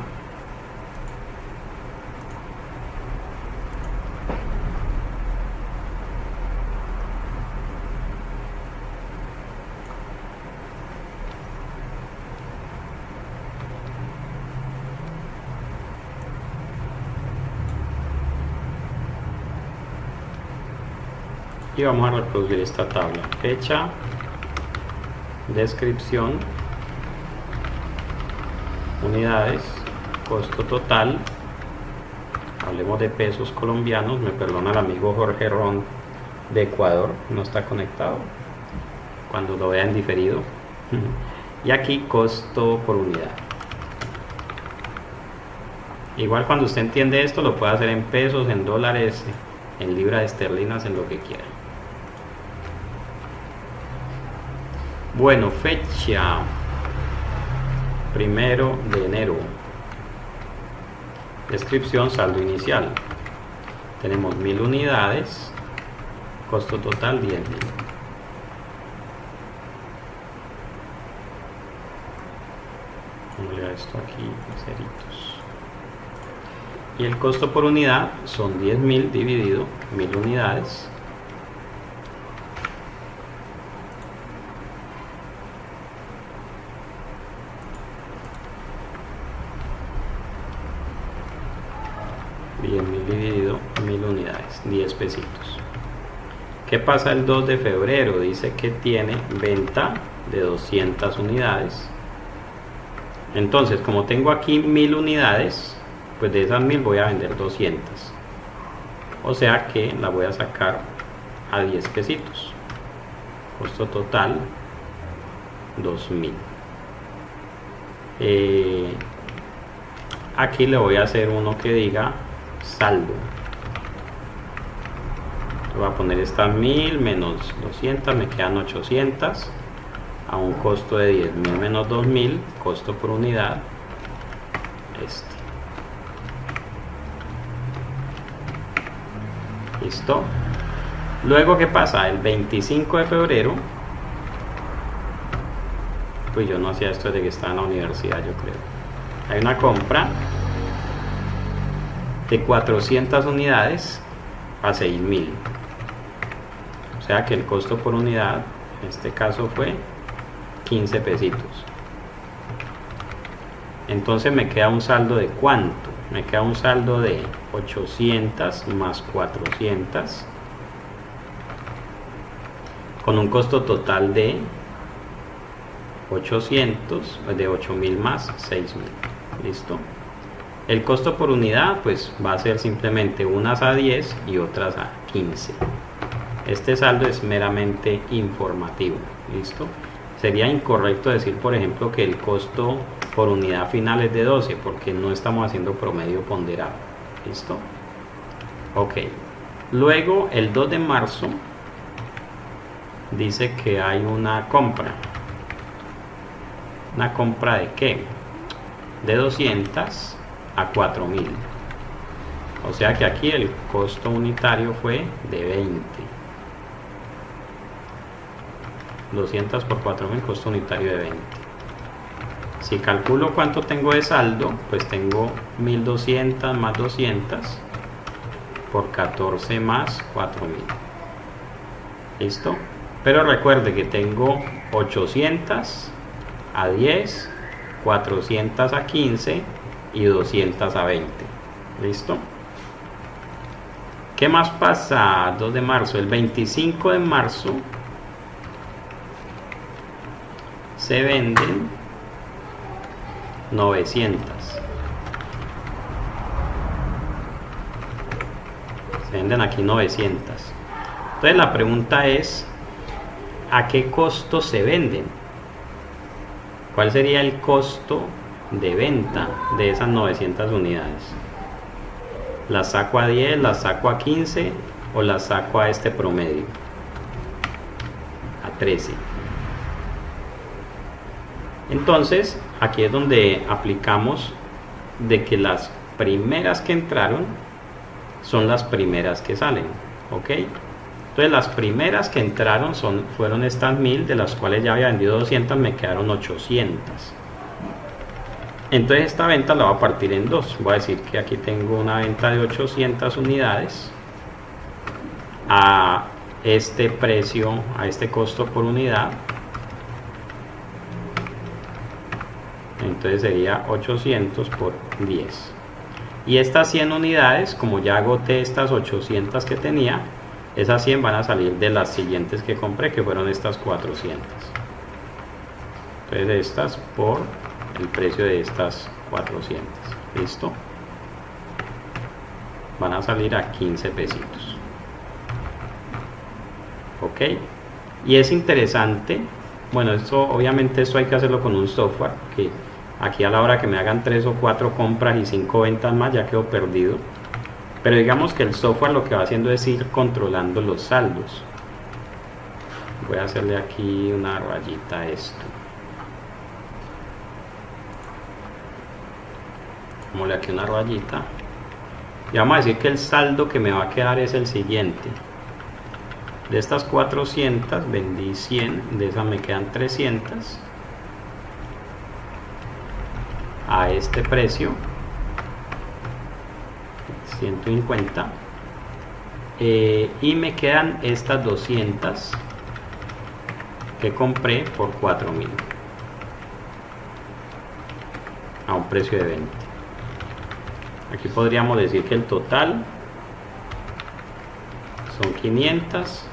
Y vamos a reproducir esta tabla: fecha, descripción, unidades, costo total. Hablemos de pesos colombianos. Me perdona el amigo Jorge Ron de Ecuador, no está conectado, cuando lo vea en diferido. Y aquí costo por unidad. Igual cuando usted entiende esto lo puede hacer en pesos, en dólares, en libras esterlinas, en lo que quiera. Bueno, fecha 1 de enero. Descripción: saldo inicial. Tenemos 1000 unidades, costo total 10.000. Vamos a esto aquí en ceritos. Y el costo por unidad son 10.000 dividido 1000 unidades. Dividido 1000 unidades, 10 pesitos. ¿Qué pasa el 2 de febrero? Dice que tiene venta de 200 unidades. Entonces, como tengo aquí 1000 unidades, pues de esas 1000 voy a vender 200. O sea que la voy a sacar a 10 pesitos. Costo total 2000. Aquí le voy a hacer uno que diga saldo. Voy a poner estas 1000 menos 200, me quedan 800 a un costo de 10.000 menos 2000, costo por unidad listo. Luego, ¿qué pasa? El 25 de febrero, pues yo no hacía esto desde que estaba en la universidad, yo creo. Hay una compra de 400 unidades a 6.000. O sea que el costo por unidad en este caso fue 15 pesitos. Entonces me queda un saldo de ¿cuánto? Me queda un saldo de 800 más 400 con un costo total de 800, de 8.000 más 6.000. ¿Listo? El costo por unidad pues va a ser simplemente unas a 10 y otras a 15. Este saldo es meramente informativo. ¿Listo? Sería incorrecto decir, por ejemplo, que el costo por unidad final es de 12, porque no estamos haciendo promedio ponderado. ¿Listo? Ok. Luego, el 2 de marzo dice que hay una compra. ¿Una compra de qué? De 200 a 4.000. O sea que aquí el costo unitario fue de 20. 200 por 4.000, costo unitario de 20. Si calculo cuánto tengo de saldo, pues tengo 1.200 más 200 por 14 más 4.000. ¿Listo? Pero recuerde que tengo 800 a 10, 400 a 15 y 200 a 20. ¿Listo? ¿Qué más pasa? 2 de marzo. El 25 de marzo se venden 900. Se venden aquí 900. Entonces la pregunta es, ¿a qué costo se venden? ¿Cuál sería el costo de venta de esas 900 unidades? ¿Las saco a 10, las saco a 15 o las saco a este promedio? A 13. Entonces, aquí es donde aplicamos de que las primeras que entraron son las primeras que salen, ¿ok? Entonces las primeras que entraron fueron estas 1000, de las cuales ya había vendido 200, me quedaron 800. Entonces esta venta la voy a partir en dos. Voy a decir que aquí tengo una venta de 800 unidades a este precio, a este costo por unidad. Entonces sería 800 por 10. Y estas 100 unidades, como ya agoté estas 800 que tenía, esas 100 van a salir de las siguientes que compré, que fueron estas 400. Entonces estas por el precio de estas 400. ¿Listo? Van a salir a 15 pesitos. ¿Ok? Y es interesante, bueno, esto obviamente esto hay que hacerlo con un software, que aquí a la hora que me hagan 3 o 4 compras y 5 ventas más ya quedo perdido. Pero digamos que el software lo que va haciendo es ir controlando los saldos. Voy a hacerle aquí una rayita a esto. Ponle aquí una rayita. Y vamos a decir que el saldo que me va a quedar es el siguiente. De estas 400 vendí 100, de esas me quedan 300 a este precio, 150, y me quedan estas 200 que compré por 4000 a un precio de 20. Aquí podríamos decir que el total son 500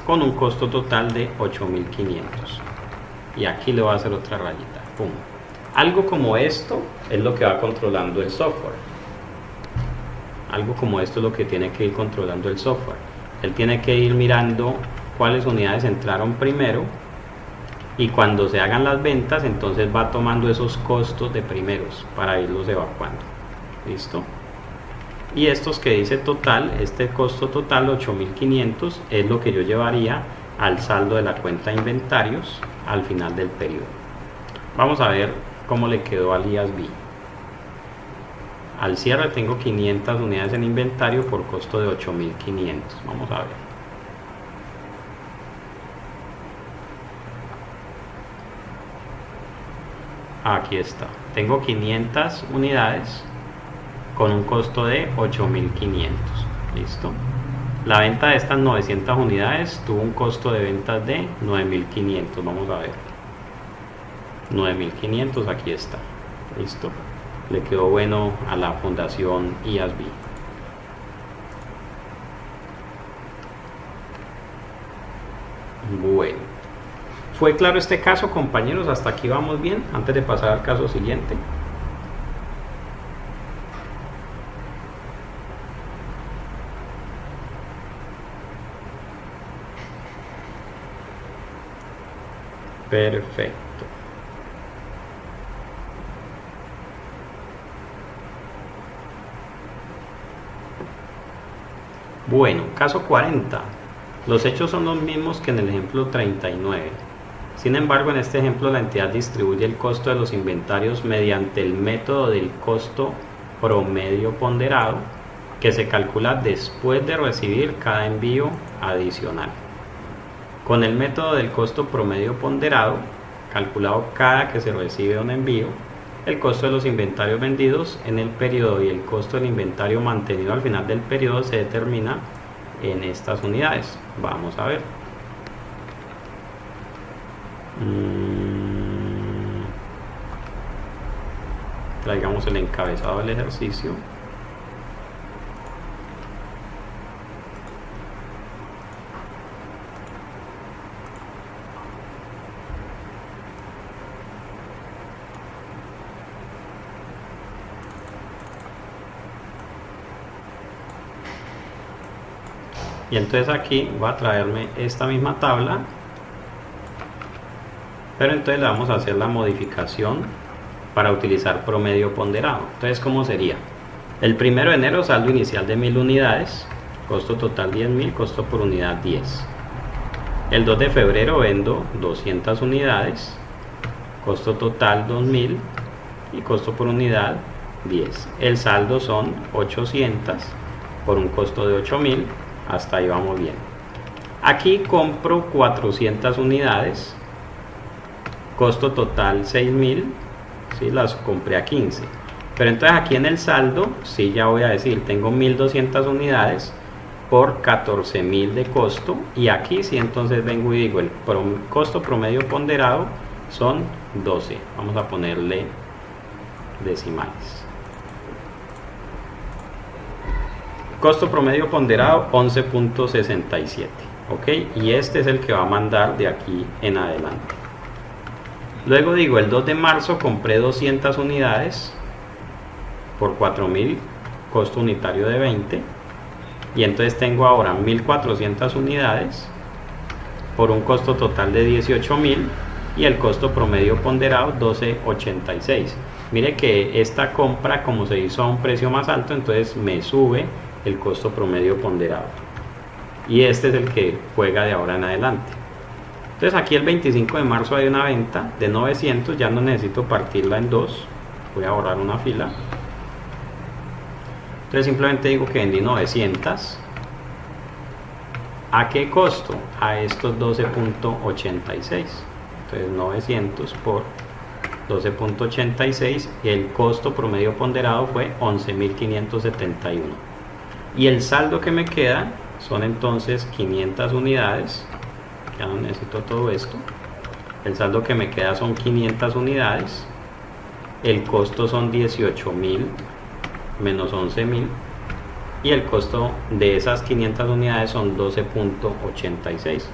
con un costo total de 8500. Y aquí le voy a hacer otra rayita. ¡Pum! Algo como esto es lo que va controlando el software. Algo como esto es lo que tiene que ir controlando el software. Él tiene que ir mirando cuáles unidades entraron primero, y cuando se hagan las ventas entonces va tomando esos costos de primeros para irlos evacuando. ¿Listo? Y estos que dice total, este costo total 8500 es lo que yo llevaría al saldo de la cuenta de inventarios al final del periodo. Vamos a ver cómo le quedó al IASB. Al cierre tengo 500 unidades en inventario por costo de 8500. Vamos a ver. Aquí está. Tengo 500 unidades con un costo de 8500. Listo. La venta de estas 900 unidades tuvo un costo de ventas de 9500. Vamos a ver. 9500, aquí está. Listo. Le quedó bueno a la Fundación IASB. Bueno. ¿Fue claro este caso, compañeros? Hasta aquí vamos bien, antes de pasar al caso siguiente. Perfecto. Bueno, caso 40. Los hechos son los mismos que en el ejemplo 39. Sin embargo, en este ejemplo la entidad distribuye el costo de los inventarios mediante el método del costo promedio ponderado, que se calcula después de recibir cada envío adicional. Con el método del costo promedio ponderado, calculado cada que se recibe un envío, el costo de los inventarios vendidos en el periodo y el costo del inventario mantenido al final del periodo se determina en estas unidades. Vamos a ver. Traigamos el encabezado del ejercicio. Y entonces aquí voy a traerme esta misma tabla, pero entonces le vamos a hacer la modificación para utilizar promedio ponderado. Entonces, ¿cómo sería? El 1 de enero, saldo inicial de 1000 unidades, costo total 10.000, costo por unidad 10. El 2 de febrero vendo 200 unidades, costo total 2.000 y costo por unidad 10. El saldo son 800 por un costo de 8.000, hasta ahí vamos bien. Aquí compro 400 unidades, costo total 6.000, ¿sí? Las compré a 15. Pero entonces aquí en el saldo, sí, ya voy a decir, tengo 1.200 unidades por 14.000 de costo, y aquí sí entonces vengo y digo, el costo promedio ponderado son 12. Vamos a ponerle decimales. Costo promedio ponderado 11.67, ¿ok? Y este es el que va a mandar de aquí en adelante. Luego digo, el 2 de marzo compré 200 unidades por 4.000, costo unitario de 20, y entonces tengo ahora 1.400 unidades por un costo total de 18.000 y el costo promedio ponderado 12.86. Mire que esta compra, como se hizo a un precio más alto, entonces me sube el costo promedio ponderado, y este es el que juega de ahora en adelante. Entonces aquí el 25 de marzo hay una venta de 900, ya no necesito partirla en dos, voy a borrar una fila. Entonces simplemente digo que vendí 900. ¿A qué costo? A estos 12.86. Entonces 900 por 12.86, el costo promedio ponderado fue 11.571. Y el saldo que me queda son entonces 500 unidades. Ya no necesito todo esto. El saldo que me queda son 500 unidades. El costo son 18.000 menos 11.000, y el costo de esas 500 unidades son 12.86.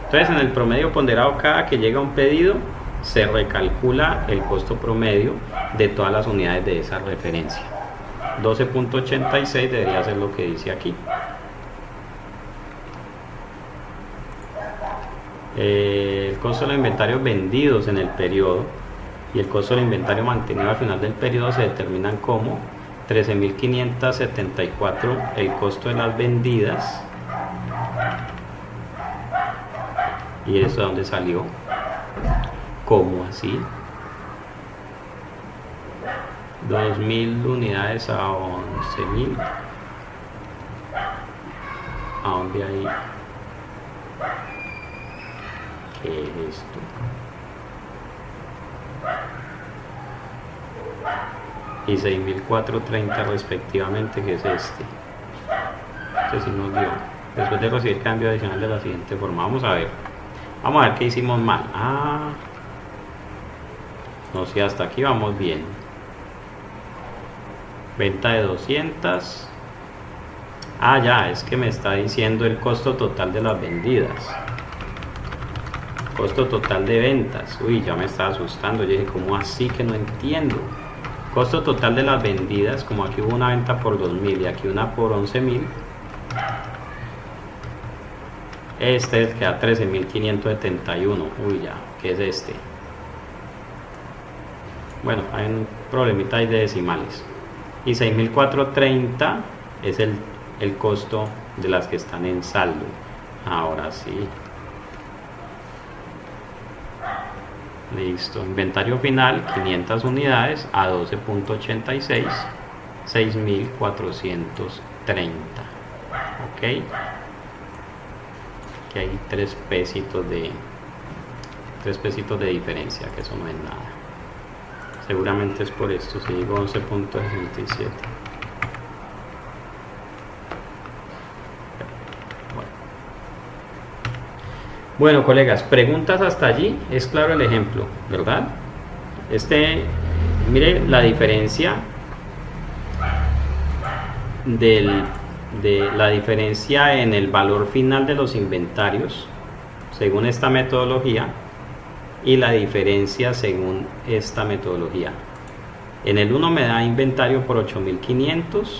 Entonces en el promedio ponderado, cada que llega un pedido se recalcula el costo promedio de todas las unidades de esa referencia. 12.86 debería ser lo que dice aquí. El costo de los inventarios vendidos en el periodo y el costo del inventario mantenido al final del periodo se determinan como 13.574 el costo de las vendidas. ¿Y eso de dónde salió? ¿Cómo así? 2.000 unidades a 11.000. ¿A dónde hay? ¿Qué es esto? Y 6.430 respectivamente, que es este. Este sí nos dio. Después de recibir cambio adicional de la siguiente forma. Vamos a ver qué hicimos mal. No sé, hasta aquí vamos bien. Venta de 200. Ya, es que me está diciendo el costo total de las vendidas. Costo total de ventas. Uy, ya me está asustando. Yo dije, ¿cómo así que no entiendo? Costo total de las vendidas, como aquí hubo una venta por 2.000 y aquí una por 11.000, este queda 13.571. Uy, ya, ¿qué es este? Bueno, hay un problemita ahí de decimales. Y 6.430 es el costo de las que están en saldo. Ahora sí. Listo, inventario final 500 unidades a 12.86, 6.430. Ok, que hay 3 pesitos de diferencia, que eso no es nada. Seguramente es por esto, si digo 11.67. Bueno, colegas, preguntas hasta allí. Es claro el ejemplo, ¿verdad? Mire la diferencia de la diferencia en el valor final de los inventarios según esta metodología y la diferencia según esta metodología. En el uno me da inventario por 8.500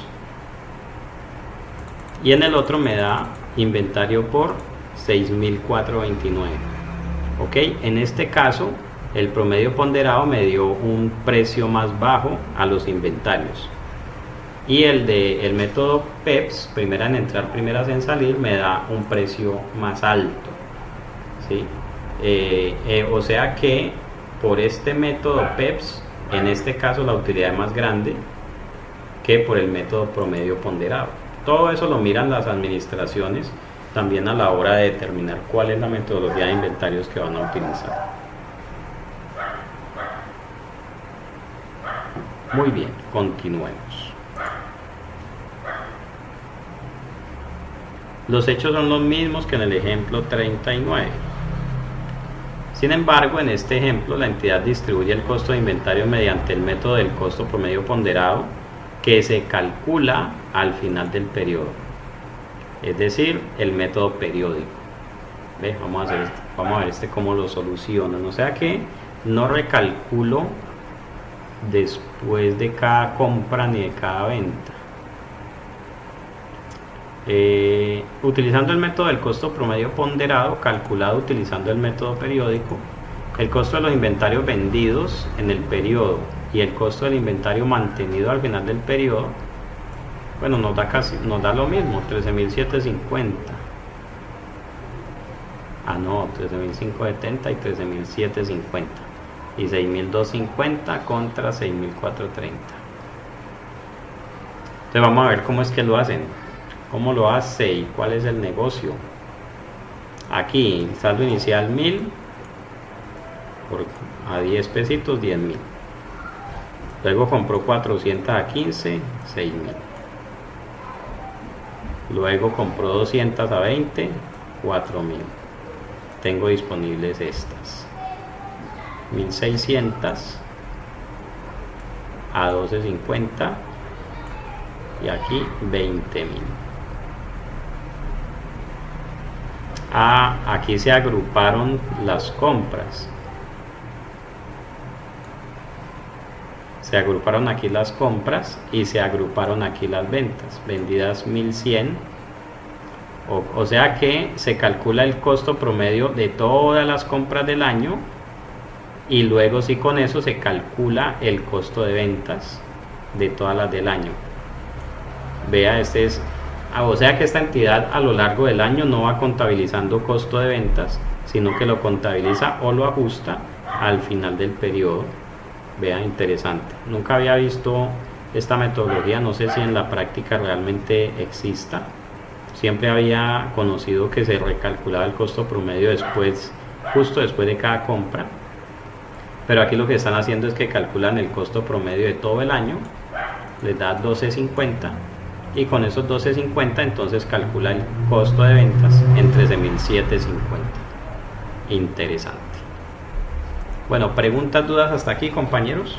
y en el otro me da inventario por 6.429. Ok, en este caso el promedio ponderado me dio un precio más bajo a los inventarios, y el método PEPS, primera en entrar, primeras en salir, me da un precio más alto, ¿sí? O sea que por este método PEPS, en este caso la utilidad es más grande que por el método promedio ponderado. Todo eso lo miran las administraciones también a la hora de determinar cuál es la metodología de inventarios que van a utilizar. Muy bien, continuemos. Los hechos son los mismos que en el ejemplo 39. Sin embargo, en este ejemplo la entidad distribuye el costo de inventario mediante el método del costo promedio ponderado, que se calcula al final del periodo, es decir, el método periódico. ¿Ve? Vamos a ver cómo lo solucionan. O sea que no recalculo después de cada compra ni de cada venta. Utilizando el método del costo promedio ponderado, calculado utilizando el método periódico, el costo de los inventarios vendidos en el periodo y el costo del inventario mantenido al final del periodo, bueno, nos da lo mismo, 13.750. Ah, no, 13.570 y 13.750. Y 6.250 contra 6.430. Entonces vamos a ver cómo es que lo hacen. ¿Cómo lo hace y cuál es el negocio? Aquí, saldo inicial 1.000, a 10 pesitos, 10.000. Luego compró 400 a 15, 6.000. Luego compró 200 a 20, 4.000. Tengo disponibles estas. 1.600 a 12.50 y aquí 20.000. Aquí se agruparon las compras. Se agruparon aquí las compras y se agruparon aquí las ventas. Vendidas 1.100. O sea que se calcula el costo promedio de todas las compras del año, y luego sí con eso se calcula el costo de ventas de todas las del año. Vea, o sea que esta entidad a lo largo del año no va contabilizando costo de ventas, sino que lo contabiliza o lo ajusta al final del periodo. Vea, interesante. Nunca había visto esta metodología, no sé si en la práctica realmente exista. Siempre había conocido que se recalculaba el costo promedio justo después de cada compra. Pero aquí lo que están haciendo es que calculan el costo promedio de todo el año, les da 12.50, y con esos 12.50 entonces calcula el costo de ventas en 13.750. Interesante. Bueno, preguntas, dudas hasta aquí, compañeros.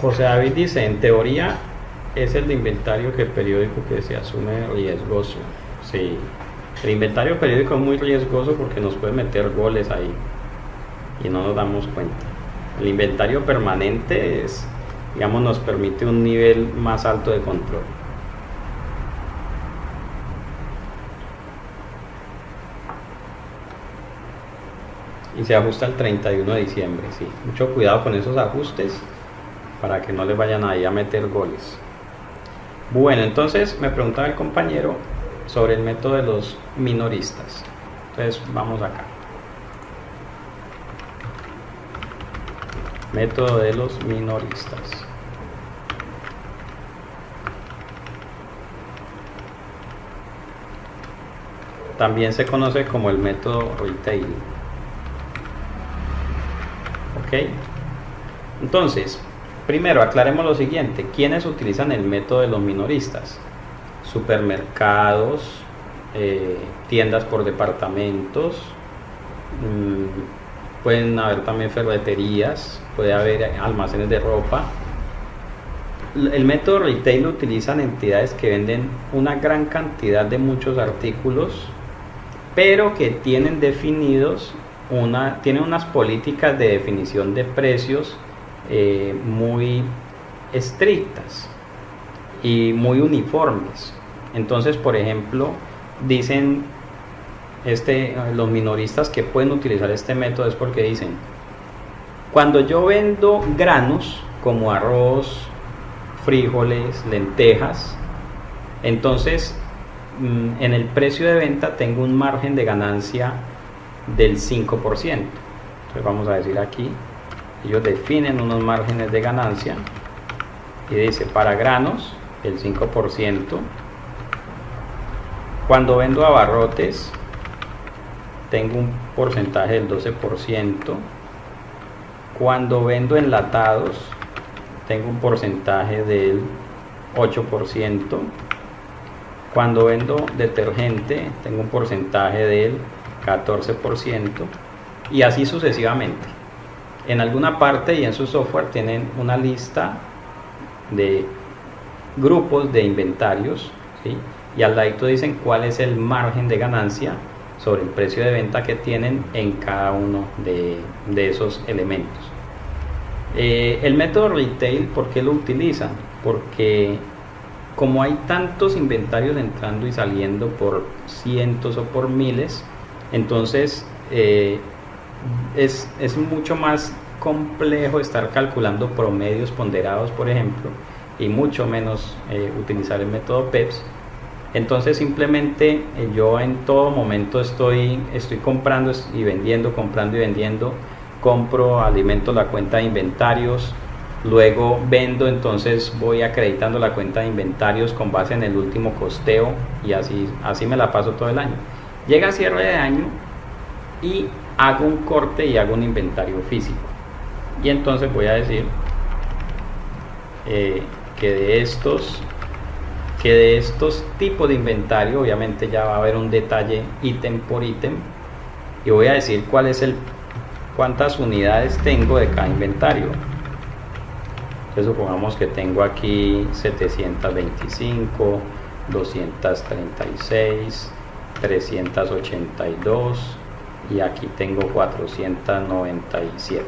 José David dice, en teoría es el de inventario que el periódico que se asume riesgoso. Sí, el inventario periódico es muy riesgoso porque nos puede meter goles ahí y no nos damos cuenta. El inventario permanente digamos, nos permite un nivel más alto de control. Y se ajusta el 31 de diciembre, sí. Mucho cuidado con esos ajustes para que no les vayan ahí a meter goles. Bueno, entonces me preguntaba el compañero sobre el método de los minoristas. Entonces vamos acá. Método de los minoristas. También se conoce como el método retail. Ok. Entonces, primero aclaremos lo siguiente. ¿Quiénes utilizan el método de los minoristas? Supermercados, tiendas por departamentos, pueden haber también ferreterías, puede haber almacenes de ropa. El método retail lo utilizan entidades que venden una gran cantidad de muchos artículos, pero que tienen definidos tienen unas políticas de definición de precios muy estrictas y muy uniformes. Entonces, por ejemplo, dicen los minoristas que pueden utilizar este método es porque dicen: cuando yo vendo granos como arroz, frijoles, lentejas, entonces en el precio de venta tengo un margen de ganancia del 5%. Entonces vamos a decir aquí, ellos definen unos márgenes de ganancia y dice: para granos el 5%, cuando vendo abarrotes tengo un porcentaje del 12%, cuando vendo enlatados tengo un porcentaje del 8%, cuando vendo detergente tengo un porcentaje del 14%, y así sucesivamente. En alguna parte y en su software tienen una lista de grupos de inventarios, ¿sí? Y al ladito dicen cuál es el margen de ganancia sobre el precio de venta que tienen en cada uno de esos elementos. El método retail, ¿por qué lo utilizan? Porque como hay tantos inventarios entrando y saliendo por cientos o por miles, entonces es mucho más complejo estar calculando promedios ponderados, por ejemplo, y mucho menos utilizar el método PEPS. Entonces simplemente yo en todo momento estoy comprando y vendiendo, comprando y vendiendo. Compro, alimento la cuenta de inventarios, luego vendo, entonces voy acreditando la cuenta de inventarios con base en el último costeo, y así me la paso todo el año. Llega cierre de año y hago un corte y hago un inventario físico, y entonces voy a decir que de estos tipos de inventario, obviamente ya va a haber un detalle ítem por ítem, y voy a decir cuántas unidades tengo de cada inventario. Entonces supongamos que tengo aquí 725, 236, 382 y aquí tengo 497.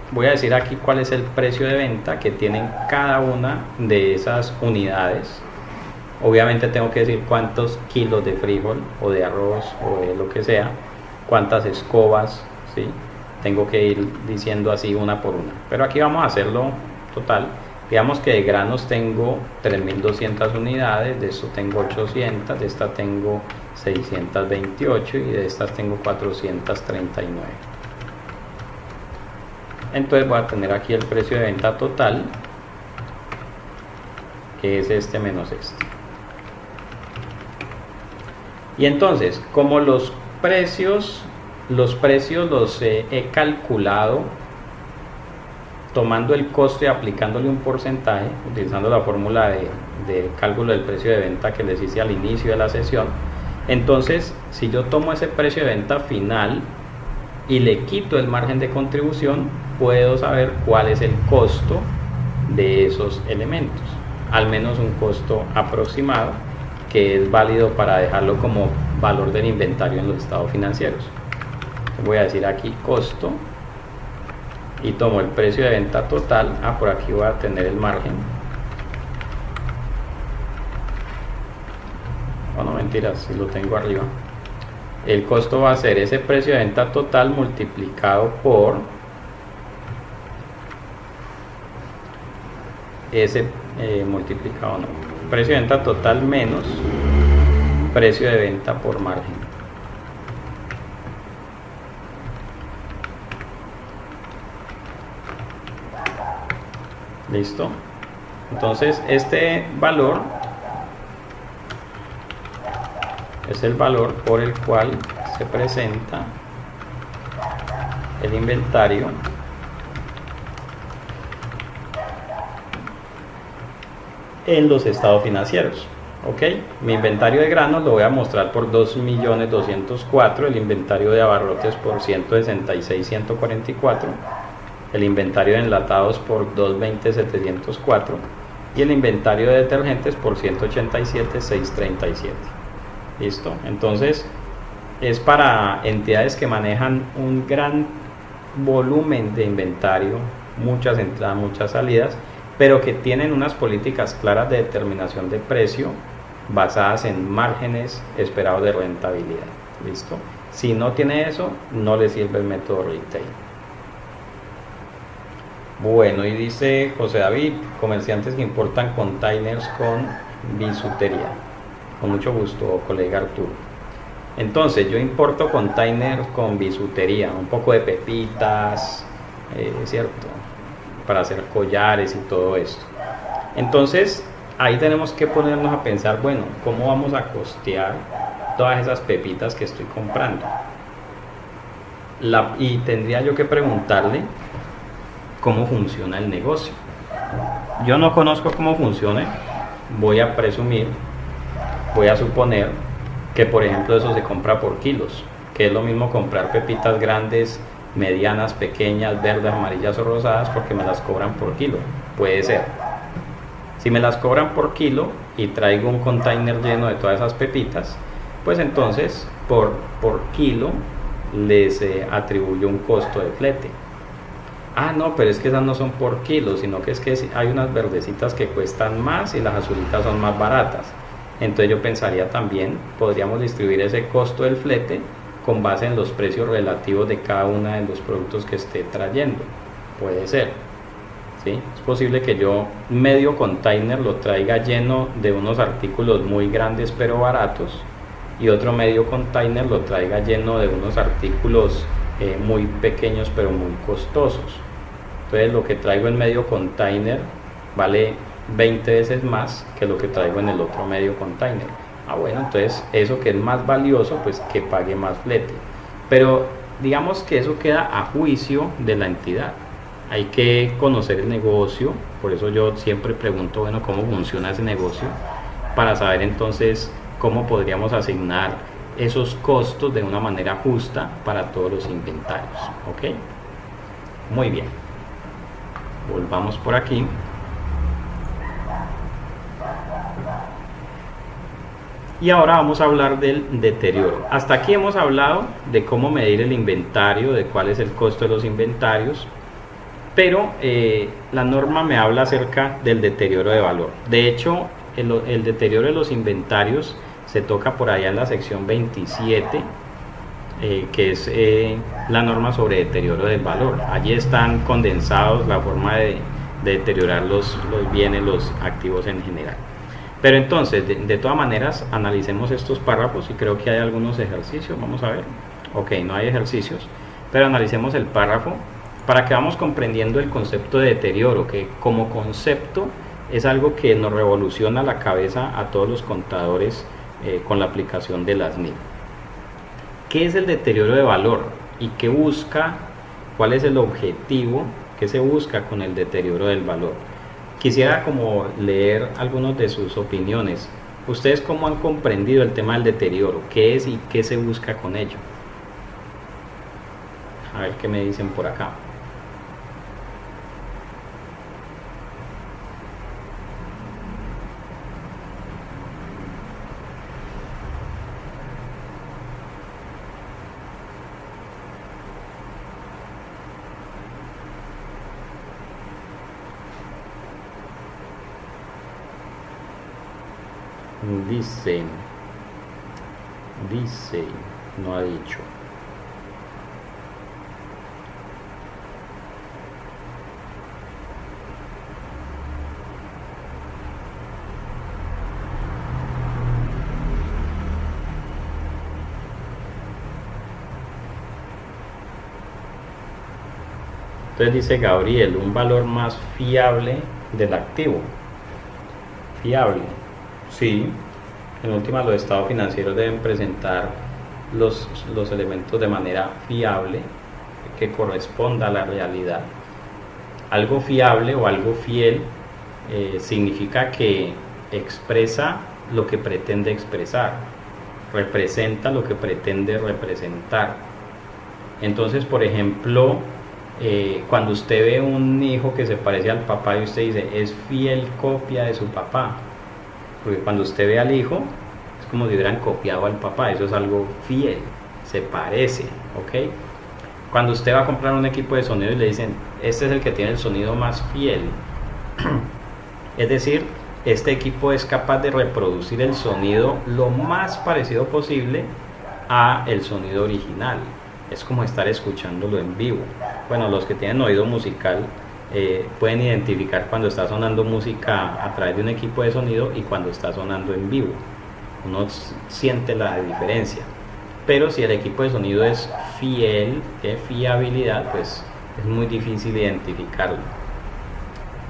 Voy a decir aquí cuál es el precio de venta que tienen cada una de esas unidades. Obviamente tengo que decir cuántos kilos de frijol o de arroz o de lo que sea, cuántas escobas, ¿sí? Tengo que ir diciendo así una por una, pero aquí vamos a hacerlo total. Digamos que de granos tengo 3200 unidades, de esto tengo 800, de esta tengo 628 y de estas tengo 439. Entonces voy a tener aquí el precio de venta total, que es este menos este. Y entonces, como los precios los he calculado tomando el costo y aplicándole un porcentaje, utilizando la fórmula de cálculo del precio de venta que les hice al inicio de la sesión. Entonces, si yo tomo ese precio de venta final y le quito el margen de contribución, puedo saber cuál es el costo de esos elementos, al menos un costo aproximado que es válido para dejarlo como valor del inventario en los estados financieros. Voy a decir aquí costo y tomo el precio de venta total. Por aquí voy a tener el margen. No, mentiras, si lo tengo arriba. El costo va a ser ese precio de venta total multiplicado por ese precio de venta total menos precio de venta por margen. Listo. Entonces este valor es el valor por el cual se presenta el inventario en los estados financieros. Ok, mi inventario de granos lo voy a mostrar por 2.204.000, el inventario de abarrotes por 166.144, el inventario de enlatados por 220.704 y el inventario de detergentes por 187.637. Listo. Entonces es para entidades que manejan un gran volumen de inventario, muchas entradas, muchas salidas, pero que tienen unas políticas claras de determinación de precio basadas en márgenes esperados de rentabilidad. ¿Listo? Si no tiene eso, no le sirve el método retail. Bueno, y dice José David, comerciantes que importan containers con bisutería. Con mucho gusto, colega Arturo. Entonces, yo importo containers con bisutería, un poco de pepitas, ¿cierto? Para hacer collares y todo esto. Entonces, ahí tenemos que ponernos a pensar, bueno, ¿cómo vamos a costear todas esas pepitas que estoy comprando? Y tendría yo que preguntarle cómo funciona el negocio. Yo no conozco cómo funcione, voy a presumir, voy a suponer que por ejemplo eso se compra por kilos, que es lo mismo comprar pepitas grandes, medianas, pequeñas, verdes, amarillas o rosadas, porque me las cobran por kilo. Puede ser. Si me las cobran por kilo y traigo un container lleno de todas esas pepitas, pues entonces por kilo les atribuyo un costo de flete. Ah, no, pero es que esas no son por kilo, sino que es que hay unas verdecitas que cuestan más y las azulitas son más baratas. Entonces yo pensaría también, podríamos distribuir ese costo del flete con base en los precios relativos de cada uno de los productos que esté trayendo. Puede ser, ¿sí? Es posible que yo medio container lo traiga lleno de unos artículos muy grandes pero baratos y otro medio container lo traiga lleno de unos artículos muy pequeños pero muy costosos. Entonces lo que traigo en medio container vale 20 veces más que lo que traigo en el otro medio container. Ah, bueno, entonces eso que es más valioso, pues que pague más flete. Pero digamos que eso queda a juicio de la entidad. Hay que conocer el negocio, por eso yo siempre pregunto, bueno, ¿cómo funciona ese negocio? Para saber entonces cómo podríamos asignar esos costos de una manera justa para todos los inventarios. ¿Ok? Muy bien. Volvamos por aquí. Y ahora vamos a hablar del deterioro. Hasta aquí hemos hablado de cómo medir el inventario, de cuál es el costo de los inventarios, pero la norma me habla acerca del deterioro de valor. De hecho, el deterioro de los inventarios se toca por allá en la sección 27, que es la norma sobre deterioro del valor. Allí están condensados la forma de deteriorar los bienes, los activos en general. Pero entonces, de todas maneras, analicemos estos párrafos y creo que hay algunos ejercicios. Vamos a ver. Ok, no hay ejercicios, pero analicemos el párrafo para que vamos comprendiendo el concepto de deterioro, que como concepto es algo que nos revoluciona la cabeza a todos los contadores con la aplicación de las NIF. ¿Qué es el deterioro de valor y qué busca? ¿Cuál es el objetivo que se busca con el deterioro del valor? Quisiera como leer algunas de sus opiniones. ¿Ustedes cómo han comprendido el tema del deterioro? ¿Qué es y qué se busca con ello? A ver qué me dicen por acá. Dice, no ha dicho. Entonces dice Gabriel, un valor más fiable del activo. Fiable. Sí, en última los estados financieros deben presentar los elementos de manera fiable, que corresponda a la realidad. Algo fiable o algo fiel significa que expresa lo que pretende expresar, representa lo que pretende representar. Entonces, por ejemplo, cuando usted ve un hijo que se parece al papá y usted dice, es fiel copia de su papá, porque cuando usted ve al hijo es como si hubieran copiado al papá, eso es algo fiel, se parece, ¿ok? Cuando usted va a comprar un equipo de sonido y le dicen, este es el que tiene el sonido más fiel, es decir, este equipo es capaz de reproducir el sonido lo más parecido posible a el sonido original. Es como estar escuchándolo en vivo. Bueno, los que tienen oído musical pueden identificar cuando está sonando música a través de un equipo de sonido y cuando está sonando en vivo. Uno siente la diferencia. Pero si el equipo de sonido es fiel, tiene fiabilidad, pues es muy difícil identificarlo.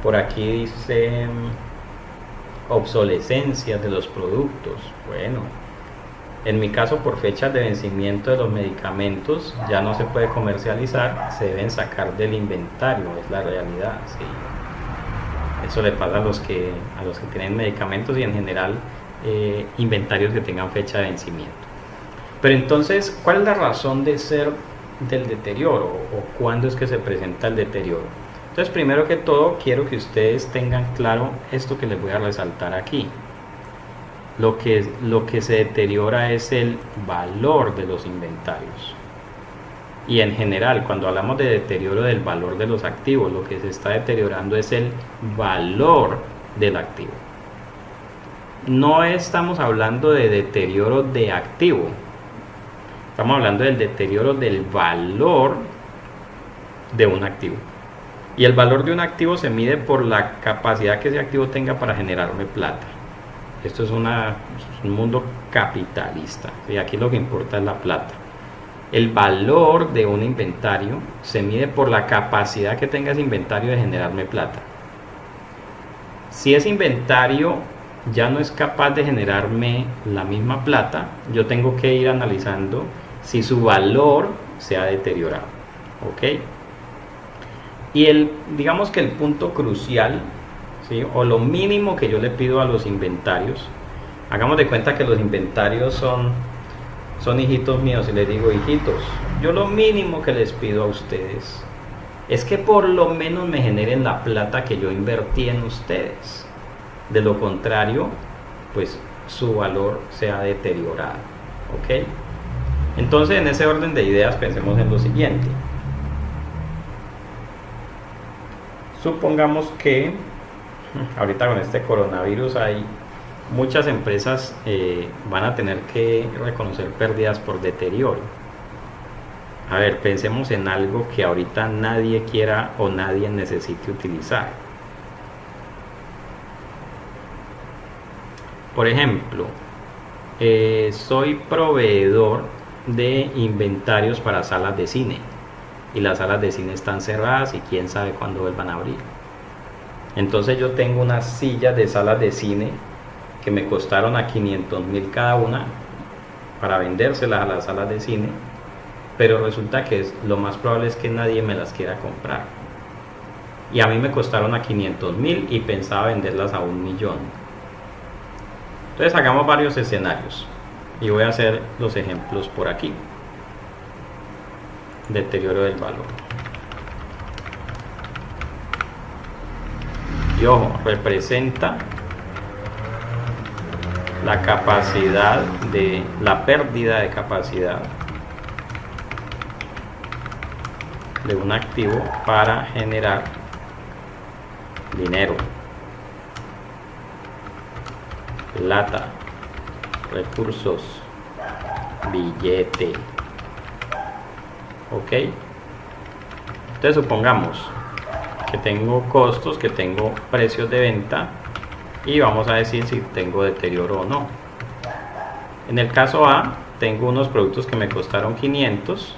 Por aquí dice obsolescencia de los productos. Bueno, en mi caso, por fechas de vencimiento de los medicamentos ya no se puede comercializar, se deben sacar del inventario, es la realidad. Sí. Eso le pasa a los que tienen medicamentos y en general inventarios que tengan fecha de vencimiento. Pero entonces, ¿cuál es la razón de ser del deterioro o cuándo es que se presenta el deterioro? Entonces, primero que todo, quiero que ustedes tengan claro esto que les voy a resaltar aquí. Lo que se deteriora es el valor de los inventarios. Y en general, cuando hablamos de deterioro del valor de los activos, lo que se está deteriorando es el valor del activo. No estamos hablando de deterioro de activo. Estamos hablando del deterioro del valor de un activo. Y el valor de un activo se mide por la capacidad que ese activo tenga para generarme plata. Esto es un mundo capitalista. ¿Sí? Aquí lo que importa es la plata. El valor de un inventario se mide por la capacidad que tenga ese inventario de generarme plata. Si ese inventario ya no es capaz de generarme la misma plata, yo tengo que ir analizando si su valor se ha deteriorado. ¿Ok? Y digamos que el punto crucial, ¿sí? O lo mínimo que yo le pido a los inventarios, hagamos de cuenta que los inventarios son hijitos míos y les digo, hijitos, yo lo mínimo que les pido a ustedes es que por lo menos me generen la plata que yo invertí en ustedes. De lo contrario, pues su valor se ha deteriorado. ¿Ok? Entonces, en ese orden de ideas, pensemos en lo siguiente. Supongamos que ahorita con este coronavirus hay muchas empresas van a tener que reconocer pérdidas por deterioro. A ver, pensemos en algo que ahorita nadie quiera o nadie necesite utilizar. Por ejemplo, soy proveedor de inventarios para salas de cine y las salas de cine están cerradas y quién sabe cuándo vuelvan a abrir. Entonces yo tengo unas sillas de salas de cine que me costaron a 500.000 cada una para vendérselas a las salas de cine, pero resulta que lo más probable es que nadie me las quiera comprar. Y a mí me costaron a 500.000 y pensaba venderlas a 1.000.000. Entonces hagamos varios escenarios y voy a hacer los ejemplos por aquí. Deterioro del valor. Y ojo, representa la capacidad de la pérdida de capacidad de un activo para generar dinero, plata, recursos, billete. ¿Ok? Entonces supongamos que tengo costos, que tengo precios de venta y vamos a decir si tengo deterioro o no. En el caso A, tengo unos productos que me costaron 500,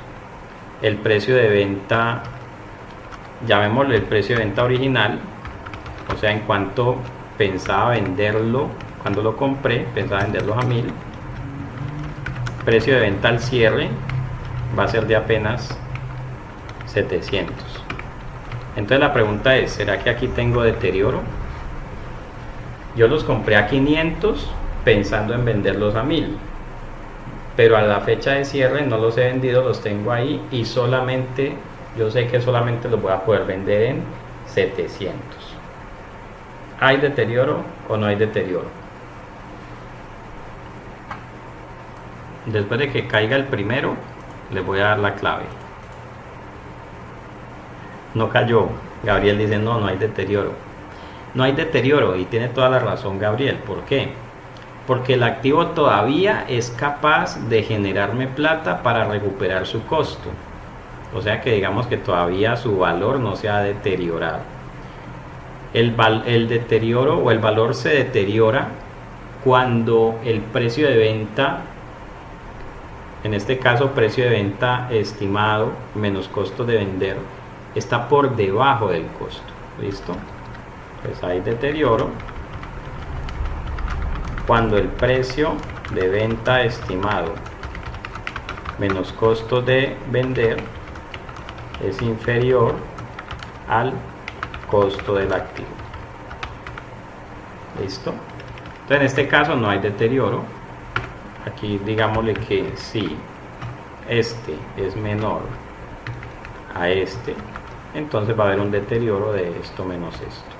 el precio de venta, llamémosle el precio de venta original, o sea, en cuanto pensaba venderlo, cuando lo compré, pensaba venderlos a 1.000, precio de venta al cierre va a ser de apenas 700. Entonces la pregunta es, ¿será que aquí tengo deterioro? Yo los compré a 500 pensando en venderlos a 1.000, pero a la fecha de cierre no los he vendido, los tengo ahí y solamente, yo sé que solamente los voy a poder vender en 700. ¿Hay deterioro o no hay deterioro? Después de que caiga el primero, les voy a dar la clave. No cayó. Gabriel dice, no, no hay deterioro. No hay deterioro, y tiene toda la razón Gabriel. ¿Por qué? Porque el activo todavía es capaz de generarme plata para recuperar su costo. O sea que digamos que todavía su valor no se ha deteriorado. El deterioro o el valor se deteriora cuando el precio de venta, en este caso precio de venta estimado menos costo de vender, está por debajo del costo. ¿Listo? Pues hay deterioro cuando el precio de venta estimado menos costo de vender es inferior al costo del activo. ¿Listo? Entonces en este caso no hay deterioro. Aquí digámosle que si este es menor a este, entonces va a haber un deterioro de esto menos esto.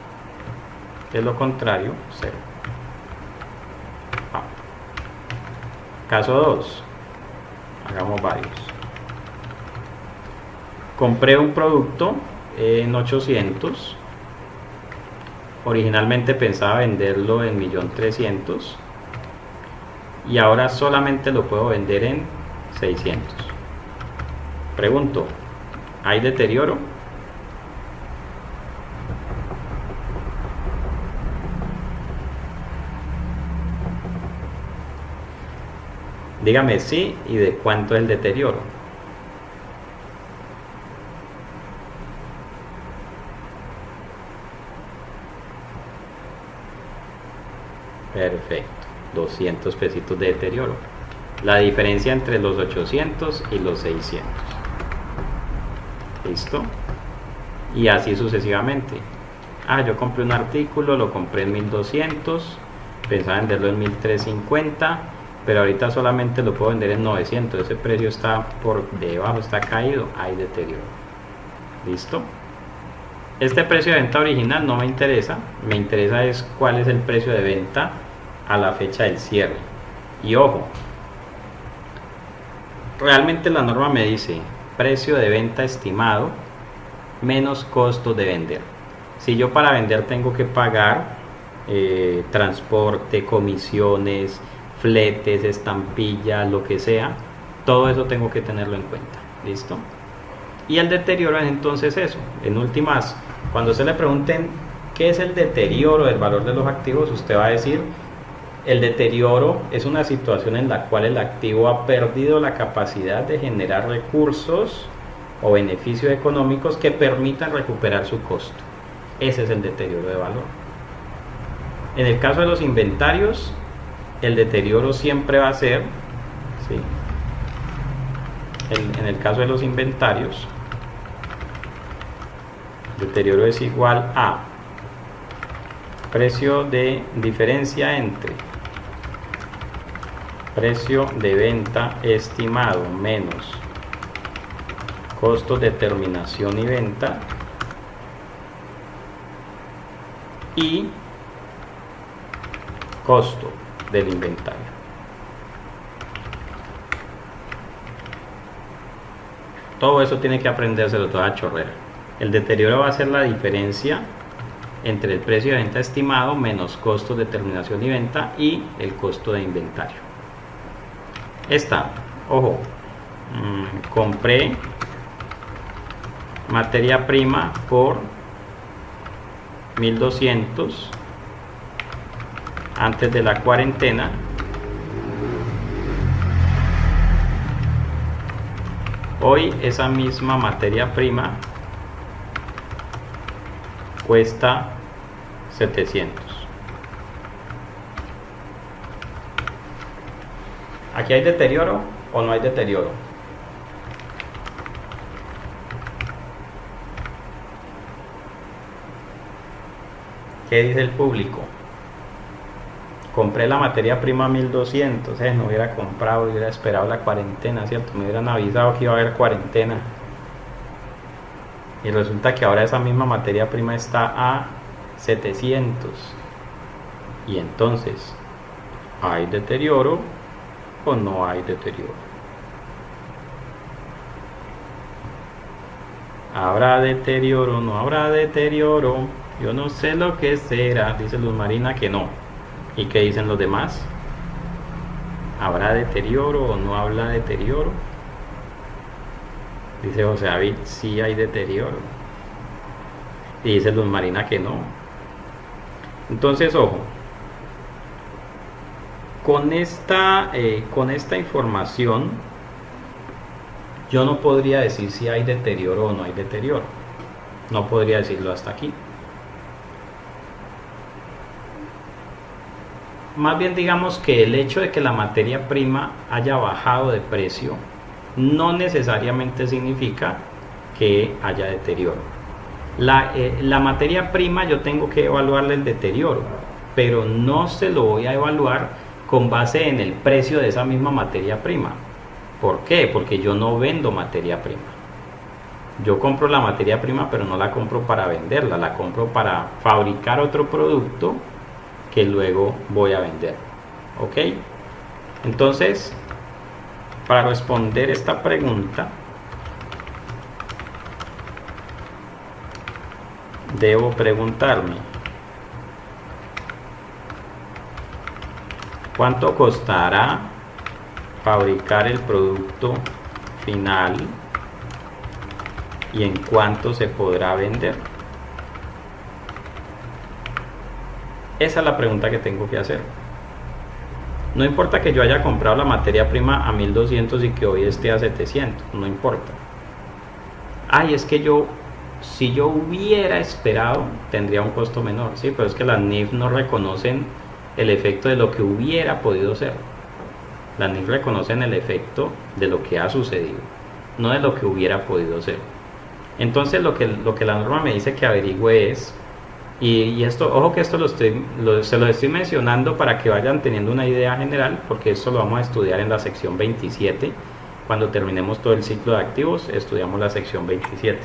De lo contrario, 0. Caso 2. Hagamos varios. Compré un producto en 800. Originalmente pensaba venderlo en 1.300.000 y ahora solamente lo puedo vender en 600. Pregunto, ¿hay deterioro? Dígame sí y de cuánto es el deterioro. Perfecto, 200 pesitos de deterioro. La diferencia entre los 800 y los 600. ¿Listo? Y así sucesivamente. Yo compré un artículo, lo compré en 1200, pensaba venderlo en 1350, pero ahorita solamente lo puedo vender en 900. Ese precio está por debajo, está caído, hay deterioro. ¿Listo? Este precio de venta original no me interesa, me interesa es cuál es el precio de venta a la fecha del cierre. Y ojo, realmente la norma me dice precio de venta estimado menos costos de vender. Si yo para vender tengo que pagar transporte, comisiones, fletes, estampillas, lo que sea, todo eso tengo que tenerlo en cuenta. ¿Listo? Y el deterioro es entonces eso. En últimas, cuando se le pregunten qué es el deterioro del valor de los activos, usted va a decir: el deterioro es una situación en la cual el activo ha perdido la capacidad de generar recursos o beneficios económicos que permitan recuperar su costo. Ese es el deterioro de valor. En el caso de los inventarios, el deterioro siempre va a ser, ¿sí? En el caso de los inventarios, deterioro es igual a precio de diferencia entre precio de venta estimado menos costos de terminación y venta y costo del inventario. Todo eso tiene que aprendérselo toda chorrera. El deterioro va a ser la diferencia entre el precio de venta estimado menos costos de terminación y venta y el costo de inventario. Esta, ojo, compré materia prima por 1200 antes de la cuarentena. Hoy esa misma materia prima cuesta 700. ¿Aquí hay deterioro o no hay deterioro? ¿Qué dice el público? Compré la materia prima 1200, no hubiera comprado, hubiera esperado la cuarentena, ¿cierto? Me hubieran avisado que iba a haber cuarentena. Y resulta que ahora esa misma materia prima está a 700. Y entonces, ¿hay deterioro o no hay deterioro? ¿Habrá deterioro? ¿No habrá deterioro? Yo no sé lo que será. Dice Luz Marina que no. ¿Y qué dicen los demás? ¿Habrá deterioro o no habrá deterioro? Dice José David, sí hay deterioro. Y dice Luz Marina que no. Entonces, ojo. Con esta información, yo no podría decir si hay deterioro o no hay deterioro. No podría decirlo hasta aquí. Más bien digamos que el hecho de que la materia prima haya bajado de precio no necesariamente significa que haya deterioro. La materia prima yo tengo que evaluarle el deterioro, pero no se lo voy a evaluar con base en el precio de esa misma materia prima. ¿Por qué? Porque yo no vendo materia prima. Yo compro la materia prima, pero no la compro para venderla, la compro para fabricar otro producto que luego voy a vender. ¿Ok? Entonces, para responder esta pregunta, debo preguntarme, ¿cuánto costará fabricar el producto final y en cuánto se podrá vender? Esa es la pregunta que tengo que hacer. No importa que yo haya comprado la materia prima a 1200 y que hoy esté a 700, no importa. Ay, es que si yo hubiera esperado, tendría un costo menor. Sí, pero es que las NIF no reconocen el efecto de lo que hubiera podido ser. Las NIF reconocen el efecto de lo que ha sucedido, no de lo que hubiera podido ser. Entonces lo que la norma me dice que averigüe es, y esto, ojo que esto se lo estoy mencionando para que vayan teniendo una idea general, porque esto lo vamos a estudiar en la sección 27. Cuando terminemos todo el ciclo de activos, estudiamos la sección 27.